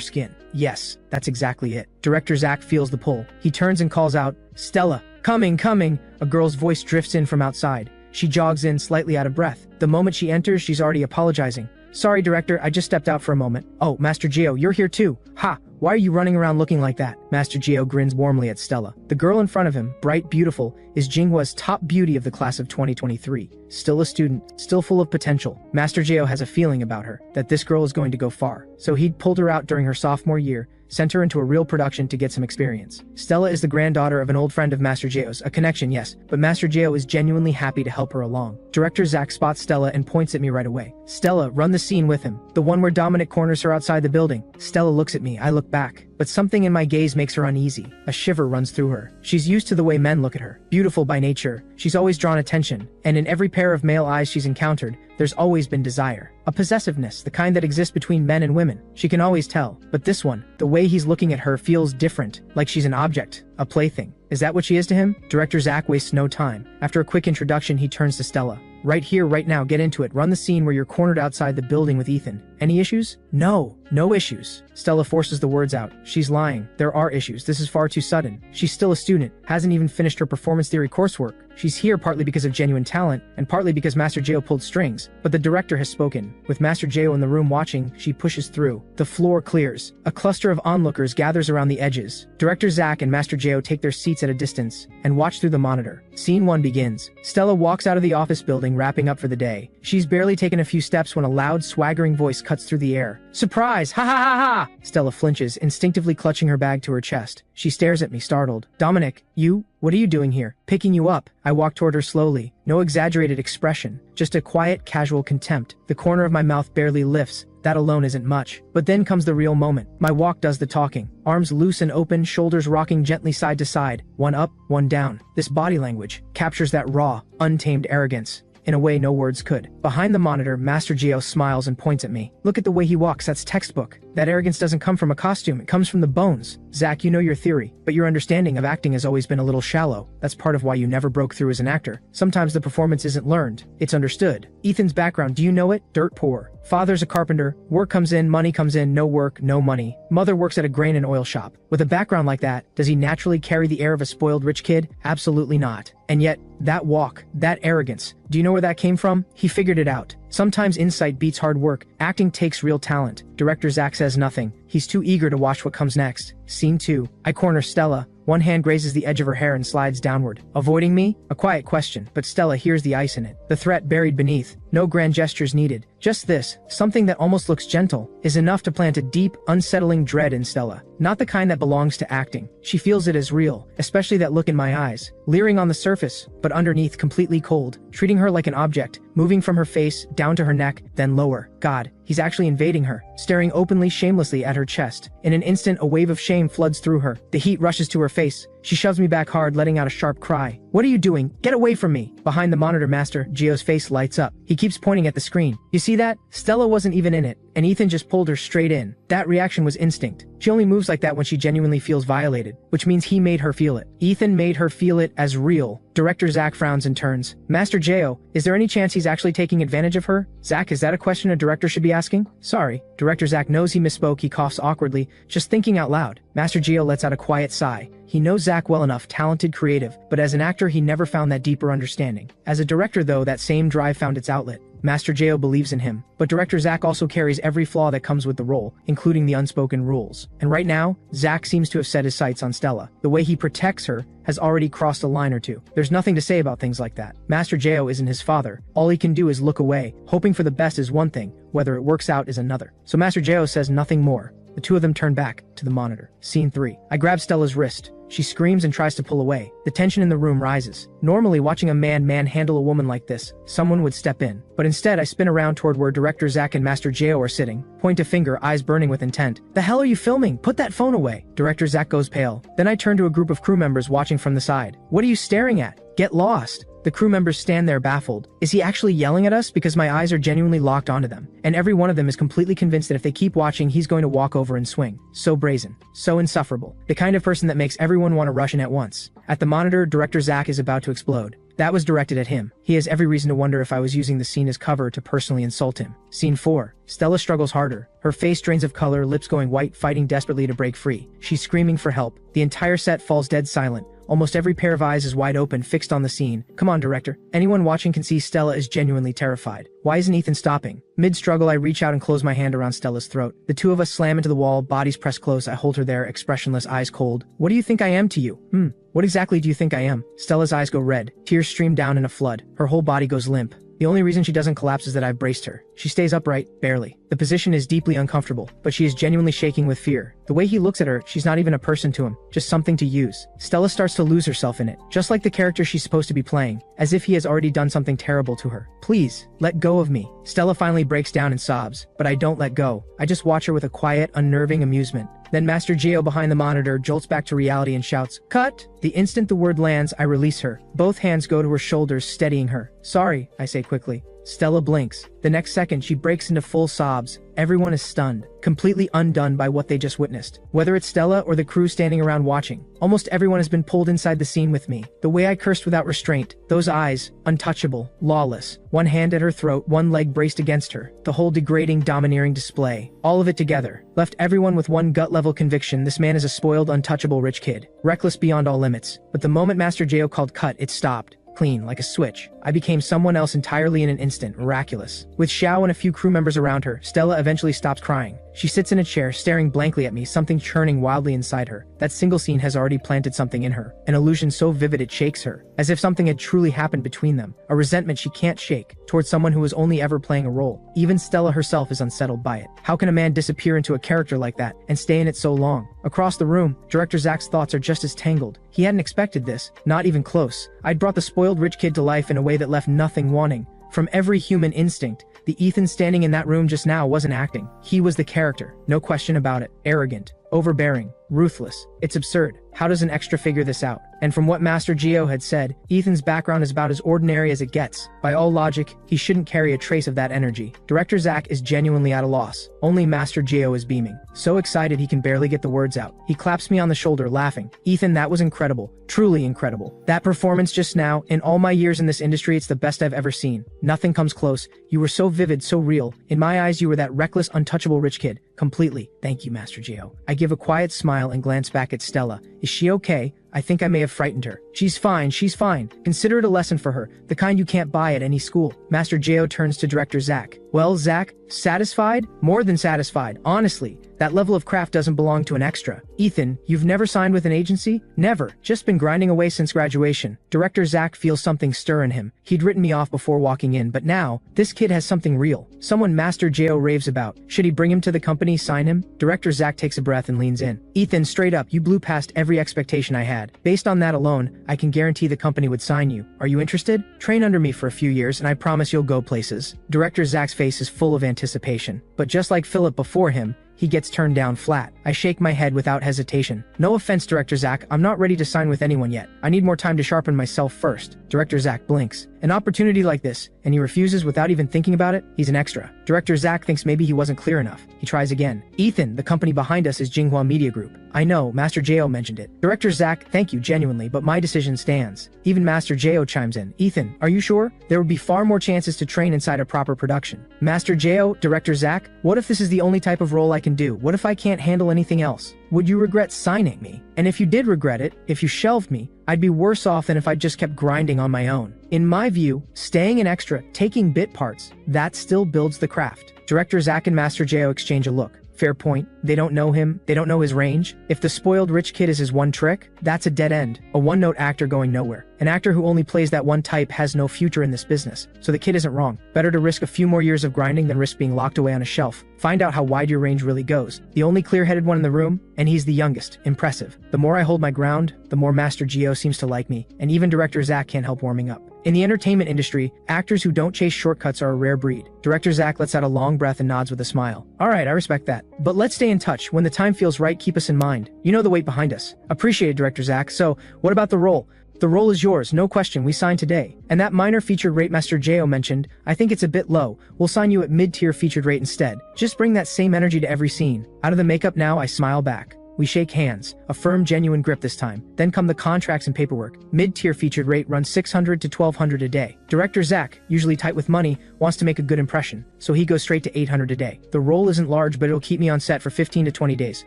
skin. Yes, that's exactly it. Director Zach feels the pull. He turns and calls out, "Stella! Coming, coming!" A girl's voice drifts in from outside. She jogs in, slightly out of breath. The moment she enters, she's already apologizing. "Sorry, Director, I just stepped out for a moment." "Oh, Master Jo, you're here too. Ha! Why are you running around looking like that?" Master Jo grins warmly at Stella. The girl in front of him, bright, beautiful, is Jinghwa's top beauty of the class of 2023. Still a student, still full of potential. Master Jo has a feeling about her, that this girl is going to go far. So he'd pulled her out during her sophomore year, sent her into a real production to get some experience. Stella is the granddaughter of an old friend of Master Jo's, a connection, yes, but Master Jo is genuinely happy to help her along. Director Zach spots Stella and points at me right away. "Stella, run the scene with him. The one where Dominic corners her outside the building." Stella looks at me, I look back. But something in my gaze makes her uneasy. A shiver runs through her. She's used to the way men look at her. Beautiful by nature, she's always drawn attention, and in every pair of male eyes she's encountered, there's always been desire. A possessiveness, the kind that exists between men and women. She can always tell. But this one, the way he's looking at her feels different, like she's an object, a plaything. Is that what she is to him? Director Zach wastes no time. After a quick introduction, he turns to Stella. "Right here, right now, get into it. Run the scene where you're cornered outside the building with Ethan. Any issues?" "No issues." Stella forces the words out. She's lying. There are issues. This is far too sudden. She's still a student, hasn't even finished her performance theory coursework. She's here partly because of genuine talent, and partly because Master Jao pulled strings. But the director has spoken. With Master Jao in the room watching, she pushes through. The floor clears. A cluster of onlookers gathers around the edges. Director Zack and Master Jao take their seats at a distance and watch through the monitor. Scene 1 begins. Stella walks out of the office building, wrapping up for the day. She's barely taken a few steps when a loud, swaggering voice cuts through the air. Surprise! Ha ha ha ha! Stella flinches, instinctively clutching her bag to her chest. She stares at me, startled. Dominic, you? What are you doing here? Picking you up. I walk toward her slowly. No exaggerated expression, just a quiet, casual contempt. The corner of my mouth barely lifts. That alone isn't much. But then comes the real moment. My walk does the talking. Arms loose and open, shoulders rocking gently side to side. One up, one down. This body language captures that raw, untamed arrogance in a way no words could. Behind the monitor, Master Geo smiles and points at me. Look at the way he walks, that's textbook. That arrogance doesn't come from a costume, it comes from the bones. Zack, you know your theory, but your understanding of acting has always been a little shallow. That's part of why you never broke through as an actor. Sometimes the performance isn't learned, it's understood. Ethan's background, do you know it? Dirt poor. Father's a carpenter, work comes in, money comes in, no work, no money. Mother works at a grain and oil shop. With a background like that, does he naturally carry the air of a spoiled rich kid? Absolutely not. And yet, that walk, that arrogance, do you know where that came from? He figured it out. Sometimes insight beats hard work. Acting takes real talent. Director Zack says nothing. He's too eager to watch what comes next. Scene 2. I corner Stella. One hand grazes the edge of her hair and slides downward. Avoiding me? A quiet question, but Stella hears the ice in it. The threat buried beneath. No grand gestures needed. Just this, something that almost looks gentle, is enough to plant a deep, unsettling dread in Stella. Not the kind that belongs to acting. She feels it as real, especially that look in my eyes. Leering on the surface, but underneath completely cold. Treating her like an object, moving from her face, down to her neck, then lower. God, he's actually invading her, staring openly, shamelessly at her chest. In an instant, a wave of shame floods through her. The heat rushes to her face. She shoves me back hard, letting out a sharp cry. What are you doing? Get away from me! Behind the monitor, Master Geo's face lights up. He keeps pointing at the screen. You see that? Stella wasn't even in it, and Ethan just pulled her straight in. That reaction was instinct. She only moves like that when she genuinely feels violated, which means he made her feel it. Ethan made her feel it as real. Director Zack frowns and turns. Master Geo, is there any chance he's actually taking advantage of her? Zack, is that a question a director should be asking? Sorry. Director Zack knows he misspoke. He coughs awkwardly, just thinking out loud. Master Geo lets out a quiet sigh. He knows Zack well enough, talented, creative, but as an actor he never found that deeper understanding. As a director though, that same drive found its outlet. Master Geo believes in him, but Director Zack also carries every flaw that comes with the role, including the unspoken rules. And right now, Zack seems to have set his sights on Stella. The way he protects her has already crossed a line or two. There's nothing to say about things like that. Master Geo isn't his father. All he can do is look away. Hoping for the best is one thing, whether it works out is another. So Master Geo says nothing more. The two of them turn back to the monitor. Scene 3. I grab Stella's wrist. She screams and tries to pull away. The tension in the room rises. Normally, watching a man manhandle a woman like this, someone would step in. But instead, I spin around toward where Director Zack and Master Geo are sitting. Point a finger, eyes burning with intent. The hell are you filming? Put that phone away. Director Zack goes pale. Then I turn to a group of crew members watching from the side. What are you staring at? Get lost. The crew members stand there baffled. Is he actually yelling at us? Because my eyes are genuinely locked onto them. And every one of them is completely convinced that if they keep watching, he's going to walk over and swing. So brazen. So insufferable. The kind of person that makes everyone want to rush in at once. At the monitor, Director Zack is about to explode. That was directed at him. He has every reason to wonder if I was using the scene as cover to personally insult him. Scene 4. Stella struggles harder. Her face drains of color, lips going white, fighting desperately to break free. She's screaming for help. The entire set falls dead silent. Almost every pair of eyes is wide open, fixed on the scene. Come on, director. Anyone watching can see Stella is genuinely terrified. Why isn't Ethan stopping? Mid-struggle, I reach out and close my hand around Stella's throat. The two of us slam into the wall, bodies pressed close. I hold her there, expressionless, eyes cold. What do you think I am to you? What exactly do you think I am? Stella's eyes go red. Tears stream down in a flood. Her whole body goes limp. The only reason she doesn't collapse is that I've braced her. She stays upright, barely. The position is deeply uncomfortable, but she is genuinely shaking with fear. The way he looks at her, she's not even a person to him, just something to use. Stella starts to lose herself in it, just like the character she's supposed to be playing, as if he has already done something terrible to her. Please, let go of me. Stella finally breaks down and sobs, but I don't let go. I just watch her with a quiet, unnerving amusement. Then Master Geo behind the monitor jolts back to reality and shouts, "Cut!" The instant the word lands, I release her. Both hands go to her shoulders, steadying her. Sorry, I say quickly. Stella blinks. The next second, she breaks into full sobs. Everyone is stunned, completely undone by what they just witnessed. Whether it's Stella or the crew standing around watching, almost everyone has been pulled inside the scene with me. The way I cursed without restraint, those eyes, untouchable, lawless, one hand at her throat, one leg braced against her, the whole degrading, domineering display, all of it together, left everyone with one gut-level conviction: this man is a spoiled, untouchable rich kid, reckless beyond all limits. But the moment Master Jo called cut, it stopped. Clean, like a switch. I became someone else entirely in an instant, miraculous. With Xiao and a few crew members around her, Stella eventually stops crying. She sits in a chair, staring blankly at me, something churning wildly inside her. That single scene has already planted something in her, an illusion so vivid it shakes her, as if something had truly happened between them, a resentment she can't shake, towards someone who was only ever playing a role. Even Stella herself is unsettled by it. How can a man disappear into a character like that, and stay in it so long? Across the room, Director Zach's thoughts are just as tangled. He hadn't expected this, not even close. I'd brought the spoiled rich kid to life in a way that left nothing wanting. From every human instinct, the Ethan standing in that room just now wasn't acting. He was the character, no question about it. Arrogant, overbearing, ruthless. It's absurd. How does an extra figure this out? And from what Master Geo had said, Ethan's background is about as ordinary as it gets. By all logic, he shouldn't carry a trace of that energy. Director Zach is genuinely at a loss. Only Master Geo is beaming. So excited he can barely get the words out. He claps me on the shoulder, laughing. Ethan, that was incredible. Truly incredible. That performance just now, in all my years in this industry, it's the best I've ever seen. Nothing comes close. You were so vivid, so real. In my eyes, you were that reckless, untouchable rich kid. Completely. Thank you, Master Geo. I give a quiet smile and glance back at Stella. Is she okay? I think I may have frightened her. She's fine, she's fine. Consider it a lesson for her, the kind you can't buy at any school. Master Geo turns to Director Zach. Well, Zach, satisfied? More than satisfied, honestly. That level of craft doesn't belong to an extra. Ethan, you've never signed with an agency? Never. Just been grinding away since graduation. Director Zach feels something stir in him. He'd written me off before walking in, but now, this kid has something real. Someone Master Geo raves about. Should he bring him to the company, sign him? Director Zach takes a breath and leans in. Ethan, straight up, you blew past every expectation I had. Based on that alone, I can guarantee the company would sign you. Are you interested? Train under me for a few years and I promise you'll go places. Director Zach's face is full of anticipation. But just like Philip before him, he gets turned down flat. I shake my head without hesitation. No offense, Director Zach, I'm not ready to sign with anyone yet. I need more time to sharpen myself first. Director Zach blinks. An opportunity like this, and he refuses without even thinking about it? He's an extra. Director Zach thinks maybe he wasn't clear enough. He tries again. Ethan, the company behind us is Jinghua Media Group. I know, Master Jo mentioned it. Director Zach, thank you genuinely, but my decision stands. Even Master Jo chimes in. Ethan, are you sure? There would be far more chances to train inside a proper production. Master Jo, Director Zach, what if this is the only type of role I can do? What if I can't handle anything else? Would you regret signing me? And if you did regret it, if you shelved me, I'd be worse off than if I just kept grinding on my own. In my view, staying an extra, taking bit parts, that still builds the craft. Director Zach and Master Jo exchange a look. Fair point. They don't know him. They don't know his range. If the spoiled rich kid is his one trick, that's a dead end. A one-note actor going nowhere. An actor who only plays that one type has no future in this business. So the kid isn't wrong. Better to risk a few more years of grinding than risk being locked away on a shelf. Find out how wide your range really goes. The only clear-headed one in the room, and he's the youngest. Impressive. The more I hold my ground, the more Master Geo seems to like me, and even Director Zach can't help warming up. In the entertainment industry, actors who don't chase shortcuts are a rare breed. Director Zach lets out a long breath and nods with a smile. Alright, I respect that. But let's stay in touch. When the time feels right, keep us in mind. You know the weight behind us. Appreciate it, Director Zach. So, what about the role? The role is yours, no question, we signed today. And that minor featured rate Master Jo mentioned, I think it's a bit low. We'll sign you at mid-tier featured rate instead. Just bring that same energy to every scene. Out of the makeup now, I smile back. We shake hands, a firm, genuine grip this time. Then come the contracts and paperwork. Mid-tier featured rate runs $600 to $1,200 a day. Director Zach, usually tight with money, wants to make a good impression, so he goes straight to $800 a day. The role isn't large, but it'll keep me on set for 15 to 20 days.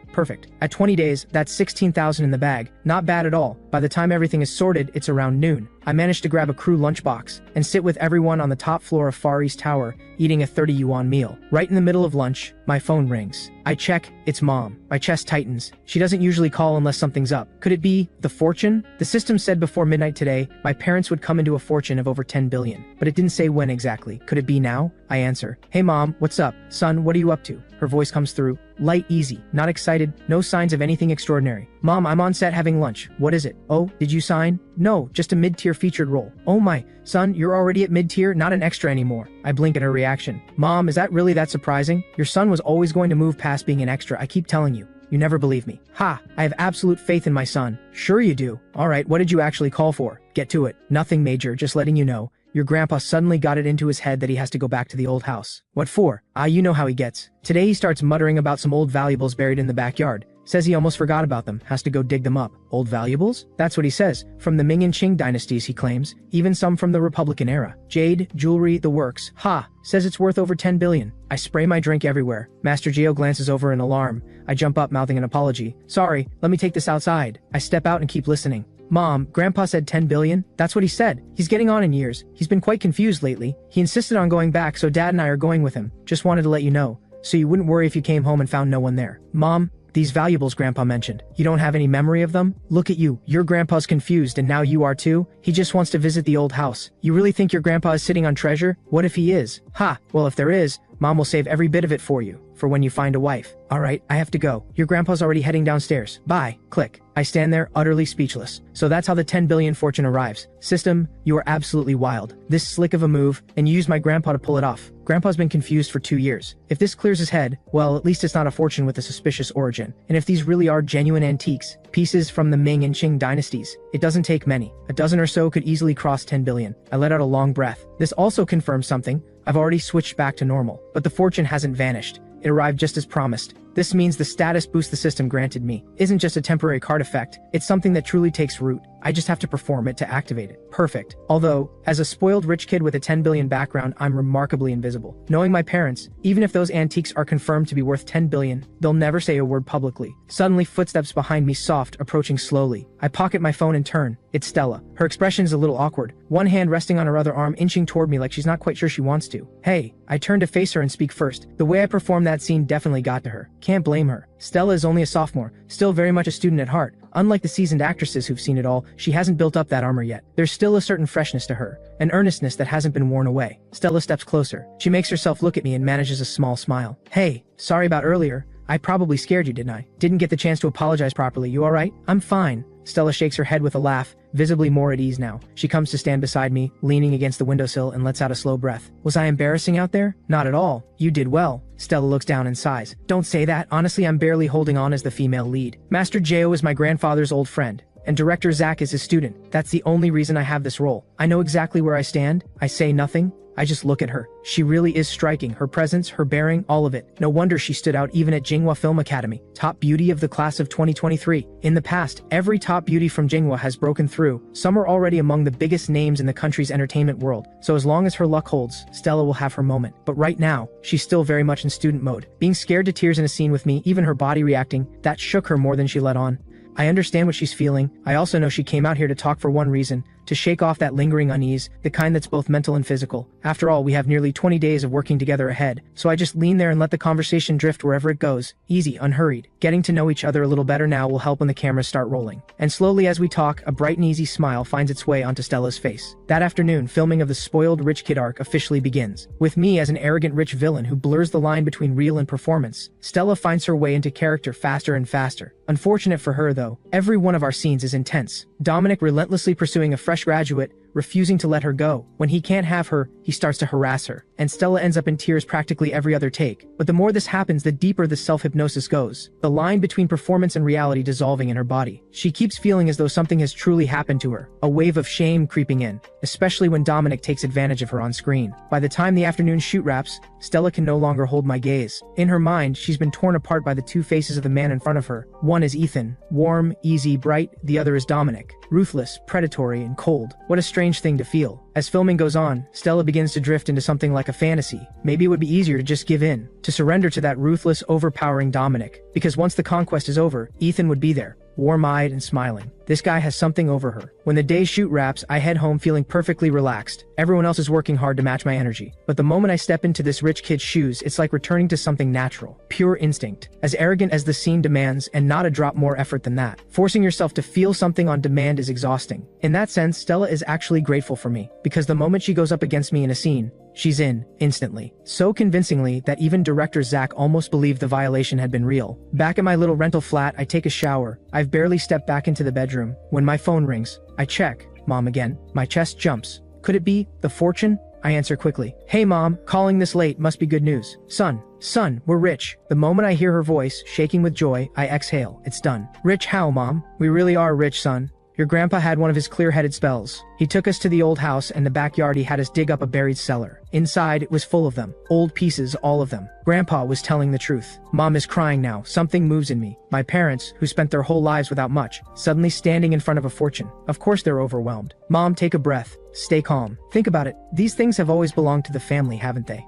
Perfect. At 20 days, that's $16,000 in the bag. Not bad at all. By the time everything is sorted, it's around noon. I managed to grab a crew lunchbox and sit with everyone on the top floor of Far East Tower, eating a 30 yuan meal. Right in the middle of lunch, my phone rings. I check, it's Mom. My chest tightens. She doesn't usually call unless something's up. Could it be the fortune? The system said before midnight today, my parents would come into a fortune of over 10 billion. But it didn't say when exactly. Could it be now? I answer. Hey Mom, what's up? Son, what are you up to? Her voice comes through. Light, easy, not excited, no signs of anything extraordinary. Mom, I'm on set having lunch. What is it? Oh, did you sign? No, just a mid-tier featured role. Oh my, son, you're already at mid-tier, not an extra anymore. I blink at her reaction. Mom, is that really that surprising? Your son was always going to move past being an extra, I keep telling you. You never believe me. Ha, I have absolute faith in my son. Sure you do. Alright, what did you actually call for? Get to it. Nothing major, just letting you know. Your grandpa suddenly got it into his head that he has to go back to the old house. What for? You know how he gets. Today he starts muttering about some old valuables buried in the backyard. Says he almost forgot about them, has to go dig them up. Old valuables? That's what he says. From the Ming and Qing dynasties, he claims. Even some from the Republican era. Jade, jewelry, the works. Ha! Says it's worth over 10 billion. I spray my drink everywhere. Master Geo glances over in alarm. I jump up, mouthing an apology. Sorry, let me take this outside. I step out and keep listening. Mom, Grandpa said 10 billion? That's what he said. He's getting on in years. He's been quite confused lately. He insisted on going back, so Dad and I are going with him. Just wanted to let you know, so you wouldn't worry if you came home and found no one there. Mom, these valuables Grandpa mentioned, you don't have any memory of them? Look at you. Your grandpa's confused and now you are too? He just wants to visit the old house. You really think your grandpa is sitting on treasure? What if he is? Ha! Well, if there is, Mom will save every bit of it for you, for when you find a wife. Alright, I have to go. Your grandpa's already heading downstairs. Bye. Click. I stand there, utterly speechless. So that's how the 10 billion fortune arrives. System, you are absolutely wild. This slick of a move, and you used my grandpa to pull it off. Grandpa's been confused for 2 years. If this clears his head, well, at least it's not a fortune with a suspicious origin. And if these really are genuine antiques, pieces from the Ming and Qing dynasties, it doesn't take many. A dozen or so could easily cross 10 billion. I let out a long breath. This also confirms something. I've already switched back to normal, but the fortune hasn't vanished. It arrived just as promised. This means the status boost the system granted me isn't just a temporary card effect, it's something that truly takes root. I just have to perform it to activate it. Perfect. Although, as a spoiled rich kid with a 10 billion background, I'm remarkably invisible. Knowing my parents, even if those antiques are confirmed to be worth 10 billion, they'll never say a word publicly. Suddenly, footsteps behind me soft, approaching slowly. I pocket my phone and turn. It's Stella. Her expression's a little awkward, one hand resting on her other arm, inching toward me like she's not quite sure she wants to. Hey, I turn to face her and speak first. The way I performed that scene definitely got to her. Can't blame her. Stella is only a sophomore, still very much a student at heart. Unlike the seasoned actresses who've seen it all, she hasn't built up that armor yet. There's still a certain freshness to her, an earnestness that hasn't been worn away. Stella steps closer. She makes herself look at me and manages a small smile. Hey, sorry about earlier. I probably scared you, didn't I? Didn't get the chance to apologize properly. You alright? I'm fine. Stella shakes her head with a laugh, visibly more at ease now. She comes to stand beside me, leaning against the windowsill, and lets out a slow breath. Was I embarrassing out there? Not at all. You did well. Stella looks down and sighs. Don't say that. Honestly, I'm barely holding on as the female lead. Master Jao is my grandfather's old friend, and Director Zach is his student. That's the only reason I have this role. I know exactly where I stand. I say nothing. I just look at her. She really is striking. Her presence, her bearing, all of it. No wonder she stood out even at Jinghua Film Academy. Top beauty of the class of 2023. In the past, every top beauty from Jinghua has broken through. Some are already among the biggest names in the country's entertainment world. So as long as her luck holds, Stella will have her moment. But right now, she's still very much in student mode. Being scared to tears in a scene with me, even her body reacting, that shook her more than she let on. I understand what she's feeling. I also know she came out here to talk for one reason, to shake off that lingering unease, the kind that's both mental and physical. After all, we have nearly 20 days of working together ahead, so I just lean there and let the conversation drift wherever it goes, easy, unhurried. Getting to know each other a little better now will help when the cameras start rolling. And slowly as we talk, a bright and easy smile finds its way onto Stella's face. That afternoon, filming of the spoiled rich kid arc officially begins. With me as an arrogant rich villain who blurs the line between real and performance, Stella finds her way into character faster and faster. Unfortunate for her though, every one of our scenes is intense. Dominic relentlessly pursuing a fresh graduate, refusing to let her go. When he can't have her, he starts to harass her, and Stella ends up in tears practically every other take. But the more this happens, the deeper the self-hypnosis goes, the line between performance and reality dissolving in her body. She keeps feeling as though something has truly happened to her, a wave of shame creeping in, especially when Dominic takes advantage of her on screen. By the time the afternoon shoot wraps, Stella can no longer hold my gaze. In her mind, she's been torn apart by the two faces of the man in front of her. One is Ethan, warm, easy, bright. The other is Dominic, ruthless, predatory, and cold. What a strange thing to feel. As filming goes on, Stella begins to drift into something like a fantasy. Maybe it would be easier to just give in, to surrender to that ruthless, overpowering Dominic. Because once the conquest is over, Ethan would be there, warm-eyed and smiling. This guy has something over her. When the day's shoot wraps, I head home feeling perfectly relaxed. Everyone else is working hard to match my energy. But the moment I step into this rich kid's shoes, it's like returning to something natural. Pure instinct. As arrogant as the scene demands, and not a drop more effort than that. Forcing yourself to feel something on demand is exhausting. In that sense, Stella is actually grateful for me. Because the moment she goes up against me in a scene, she's in, instantly. So convincingly that even director Zach almost believed the violation had been real. Back at my little rental flat, I take a shower. I've barely stepped back into the bedroom when my phone rings. I check. Mom again. My chest jumps. Could it be the fortune? I answer quickly. Hey mom, calling this late, must be good news. Son, we're rich. The moment I hear her voice, shaking with joy, I exhale. It's done. Rich how, mom? We really are rich, son. Your grandpa had one of his clear-headed spells. He took us to the old house and the backyard. He had us dig up a buried cellar. Inside, it was full of them. Old pieces, all of them. Grandpa was telling the truth. Mom is crying now. Something moves in me. My parents, who spent their whole lives without much, suddenly standing in front of a fortune. Of course they're overwhelmed. Mom, take a breath. Stay calm. Think about it. These things have always belonged to the family, haven't they?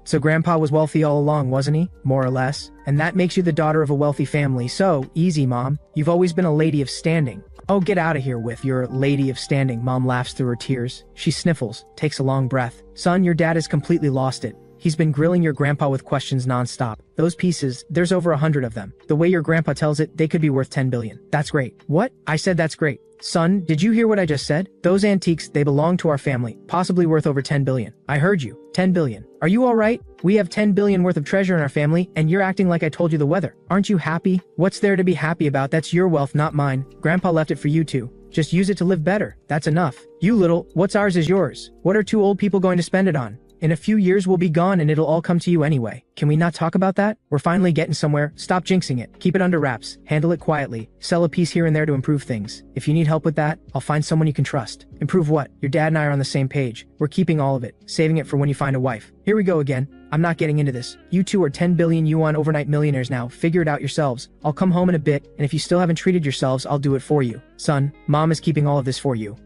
So Grandpa was wealthy all along, wasn't he? More or less. And that makes you the daughter of a wealthy family. So, easy, Mom. You've always been a lady of standing. Oh, get out of here with your lady of standing. Mom laughs through her tears. She sniffles, takes a long breath. Son, your dad has completely lost it. He's been grilling your grandpa with questions nonstop. Those pieces, there's over 100 of them. The way your grandpa tells it, they could be worth 10 billion. That's great. What? I said that's great. Son, did you hear what I just said? Those antiques, they belong to our family, possibly worth over 10 billion. I heard you. 10 billion. Are you all right? We have 10 billion worth of treasure in our family, and you're acting like I told you the weather. Aren't you happy? What's there to be happy about? That's your wealth, not mine. Grandpa left it for you two. Just use it to live better. That's enough. You little, what's ours is yours. What are two old people going to spend it on? In a few years we'll be gone and it'll all come to you anyway. Can we not talk about that? We're finally getting somewhere. Stop jinxing it. Keep it under wraps. Handle it quietly. Sell a piece here and there to improve things. If you need help with that, I'll find someone you can trust. Improve what? Your dad and I are on the same page. We're keeping all of it, saving it for when you find a wife. Here we go again. I'm not getting into this. You two are 10 billion yuan overnight millionaires now. Figure it out yourselves. I'll come home in a bit, and if you still haven't treated yourselves, I'll do it for you. Son, Mom is keeping all of this for you.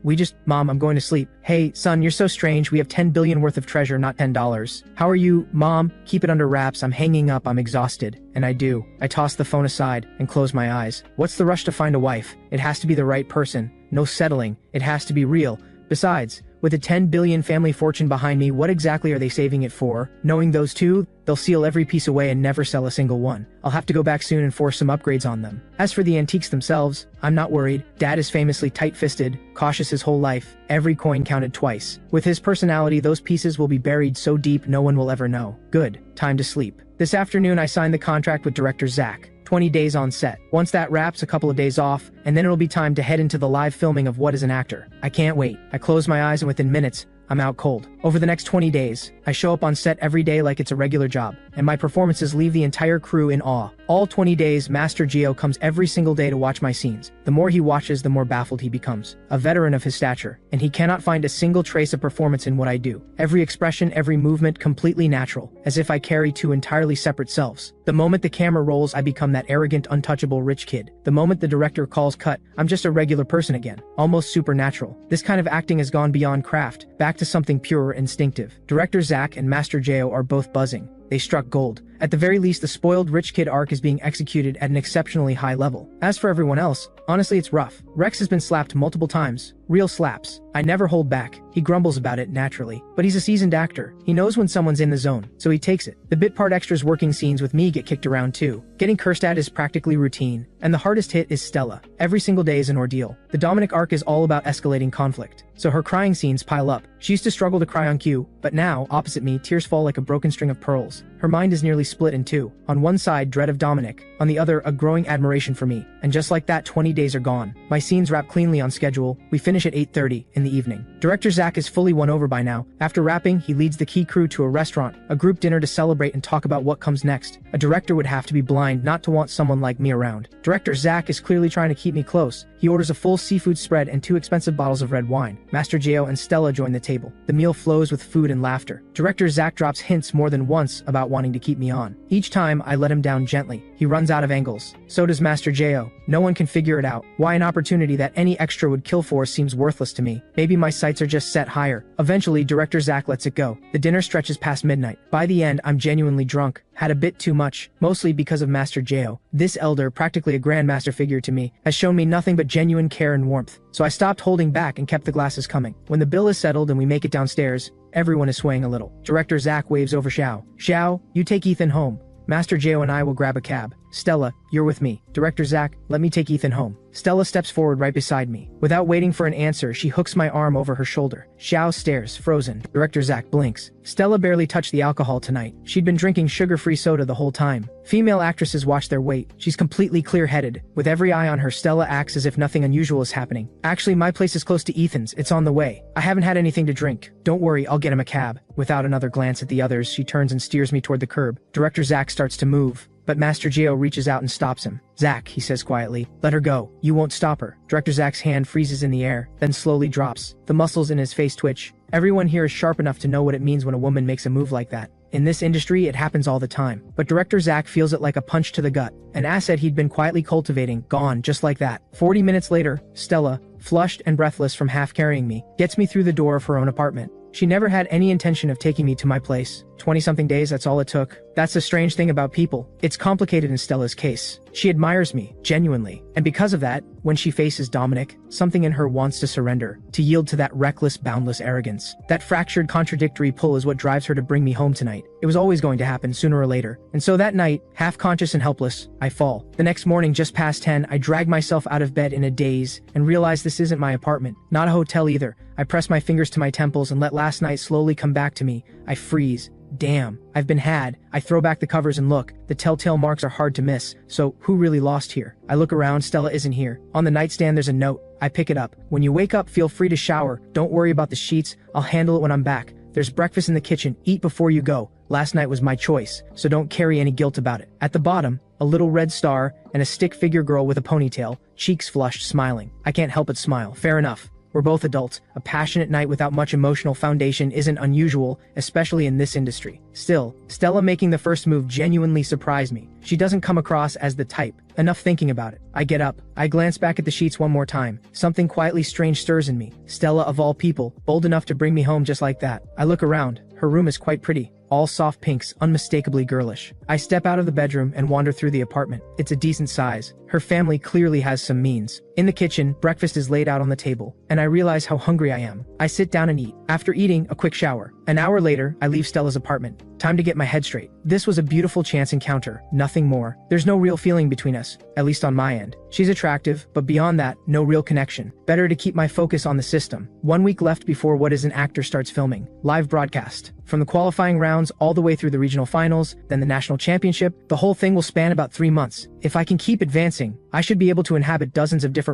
Mom, I'm going to sleep. Hey, son, you're so strange. We have 10 billion worth of treasure, not $10. How are you? Mom, keep it under wraps. I'm hanging up. I'm exhausted. And I do. I toss the phone aside and close my eyes. What's the rush to find a wife? It has to be the right person. No settling. It has to be real. Besides, with a 10 billion family fortune behind me, what exactly are they saving it for? Knowing those two, they'll seal every piece away and never sell a single one. I'll have to go back soon and force some upgrades on them. As for the antiques themselves, I'm not worried. Dad is famously tight-fisted, cautious his whole life. Every coin counted twice. With his personality, those pieces will be buried so deep no one will ever know. Good. Time to sleep. This afternoon I signed the contract with director Zach. 20 days on set. Once that wraps, a couple of days off, and then it'll be time to head into the live filming of What is an Actor. I can't wait. I close my eyes and within minutes, I'm out cold. Over the next 20 days, I show up on set every day like it's a regular job, and my performances leave the entire crew in awe. All 20 days, Master Geo comes every single day to watch my scenes. The more he watches, the more baffled he becomes. A veteran of his stature, and he cannot find a single trace of performance in what I do. Every expression, every movement, completely natural, as if I carry two entirely separate selves. The moment the camera rolls, I become that arrogant, untouchable rich kid. The moment the director calls cut, I'm just a regular person again, almost supernatural. This kind of acting has gone beyond craft, back to something pure, instinctive. Director Zach and Master Geo are both buzzing. They struck gold. At the very least, the spoiled rich kid arc is being executed at an exceptionally high level. As for everyone else, honestly it's rough. Rex has been slapped multiple times. Real slaps. I never hold back. He grumbles about it naturally. But he's a seasoned actor. He knows when someone's in the zone, so he takes it. The bit part extras working scenes with me get kicked around too. Getting cursed at is practically routine. And the hardest hit is Stella. Every single day is an ordeal. The Dominic arc is all about escalating conflict. So her crying scenes pile up. She used to struggle to cry on cue, but now, opposite me, tears fall like a broken string of pearls. Her mind is nearly split in two. On one side, dread of Dominic. On the other, a growing admiration for me. And just like that, 20 days are gone. My scenes wrap cleanly on schedule. We finish at 8:30 in the evening. Director Zach is fully won over by now. After wrapping, he leads the key crew to a restaurant, a group dinner to celebrate and talk about what comes next. A director would have to be blind not to want someone like me around. Director Zach is clearly trying to keep me close. He orders a full seafood spread and 2 expensive bottles of red wine. Master Geo and Stella join the table. The meal flows with food and laughter. Director Zach drops hints more than once about wanting to keep me on. Each time, I let him down gently. He runs out of angles. So does Master Geo. No one can figure it out. Why an opportunity that any extra would kill for seems worthless to me. Maybe my sights are just set higher. Eventually, Director Zach lets it go. The dinner stretches past midnight. By the end, I'm genuinely drunk. Had a bit too much, mostly because of Master Geo. This elder, practically a grandmaster figure to me, has shown me nothing but genuine care and warmth. So I stopped holding back and kept the glasses coming. When the bill is settled and we make it downstairs, everyone is swaying a little. Director Zach waves over Xiao. Xiao, you take Ethan home. Master Geo and I will grab a cab. Stella, you're with me. Director Zach, let me take Ethan home. Stella steps forward right beside me. Without waiting for an answer, she hooks my arm over her shoulder. Xiao stares, frozen. Director Zach blinks. Stella barely touched the alcohol tonight. She'd been drinking sugar-free soda the whole time. Female actresses watch their weight. She's completely clear-headed. With every eye on her, Stella acts as if nothing unusual is happening. Actually, my place is close to Ethan's. It's on the way. I haven't had anything to drink. Don't worry, I'll get him a cab. Without another glance at the others, she turns and steers me toward the curb. Director Zach starts to move. but Master Geo reaches out and stops him. "Zach," he says quietly, "let her go. You won't stop her." Director Zach's hand freezes in the air, then slowly drops. The muscles in his face twitch. Everyone here is sharp enough to know what it means when a woman makes a move like that. In this industry, it happens all the time. But Director Zach feels it like a punch to the gut. An asset he'd been quietly cultivating, gone just like that. 40 minutes later, Stella, flushed and breathless from half carrying me, gets me through the door of her own apartment. She never had any intention of taking me to my place. 20-something days, that's all it took. That's the strange thing about people. It's complicated in Stella's case. She admires me, genuinely. And because of that, when she faces Dominic, something in her wants to surrender, to yield to that reckless, boundless arrogance. That fractured, contradictory pull is what drives her to bring me home tonight. It was always going to happen, sooner or later. And so that night, half-conscious and helpless, I fall. The next morning, just past 10, I drag myself out of bed in a daze, and realize this isn't my apartment. Not a hotel either. I press my fingers to my temples and let last night slowly come back to me. I freeze. Damn, I've been had. I throw back the covers and look. The telltale marks are hard to miss. So, who really lost here? I look around, Stella isn't here. On the nightstand there's a note. I pick it up. "When you wake up, feel free to shower. Don't worry about the sheets. I'll handle it when I'm back. There's breakfast in the kitchen. Eat before you go. Last night was my choice, so don't carry any guilt about it." At the bottom, a little red star and a stick figure girl with a ponytail, cheeks flushed, smiling. I can't help but smile. Fair enough. We're both adults. A passionate night without much emotional foundation isn't unusual, especially in this industry. Still, Stella making the first move genuinely surprised me. She doesn't come across as the type. Enough thinking about it. I get up. I glance back at the sheets one more time. Something quietly strange stirs in me. Stella, of all people, bold enough to bring me home just like that. I look around. Her room is quite pretty. All soft pinks, unmistakably girlish. I step out of the bedroom and wander through the apartment. It's a decent size. Her family clearly has some means. In the kitchen, breakfast is laid out on the table, and I realize how hungry I am. I sit down and eat. After eating, a quick shower. An hour later, I leave Stella's apartment. Time to get my head straight. This was a beautiful chance encounter, nothing more. There's no real feeling between us, at least on my end. She's attractive, but beyond that, no real connection. Better to keep my focus on the system. 1 week left before What Is an Actor starts filming. Live broadcast. From the qualifying rounds all the way through the regional finals, then the national championship, the whole thing will span about 3 months. If I can keep advancing, I should be able to inhabit dozens of different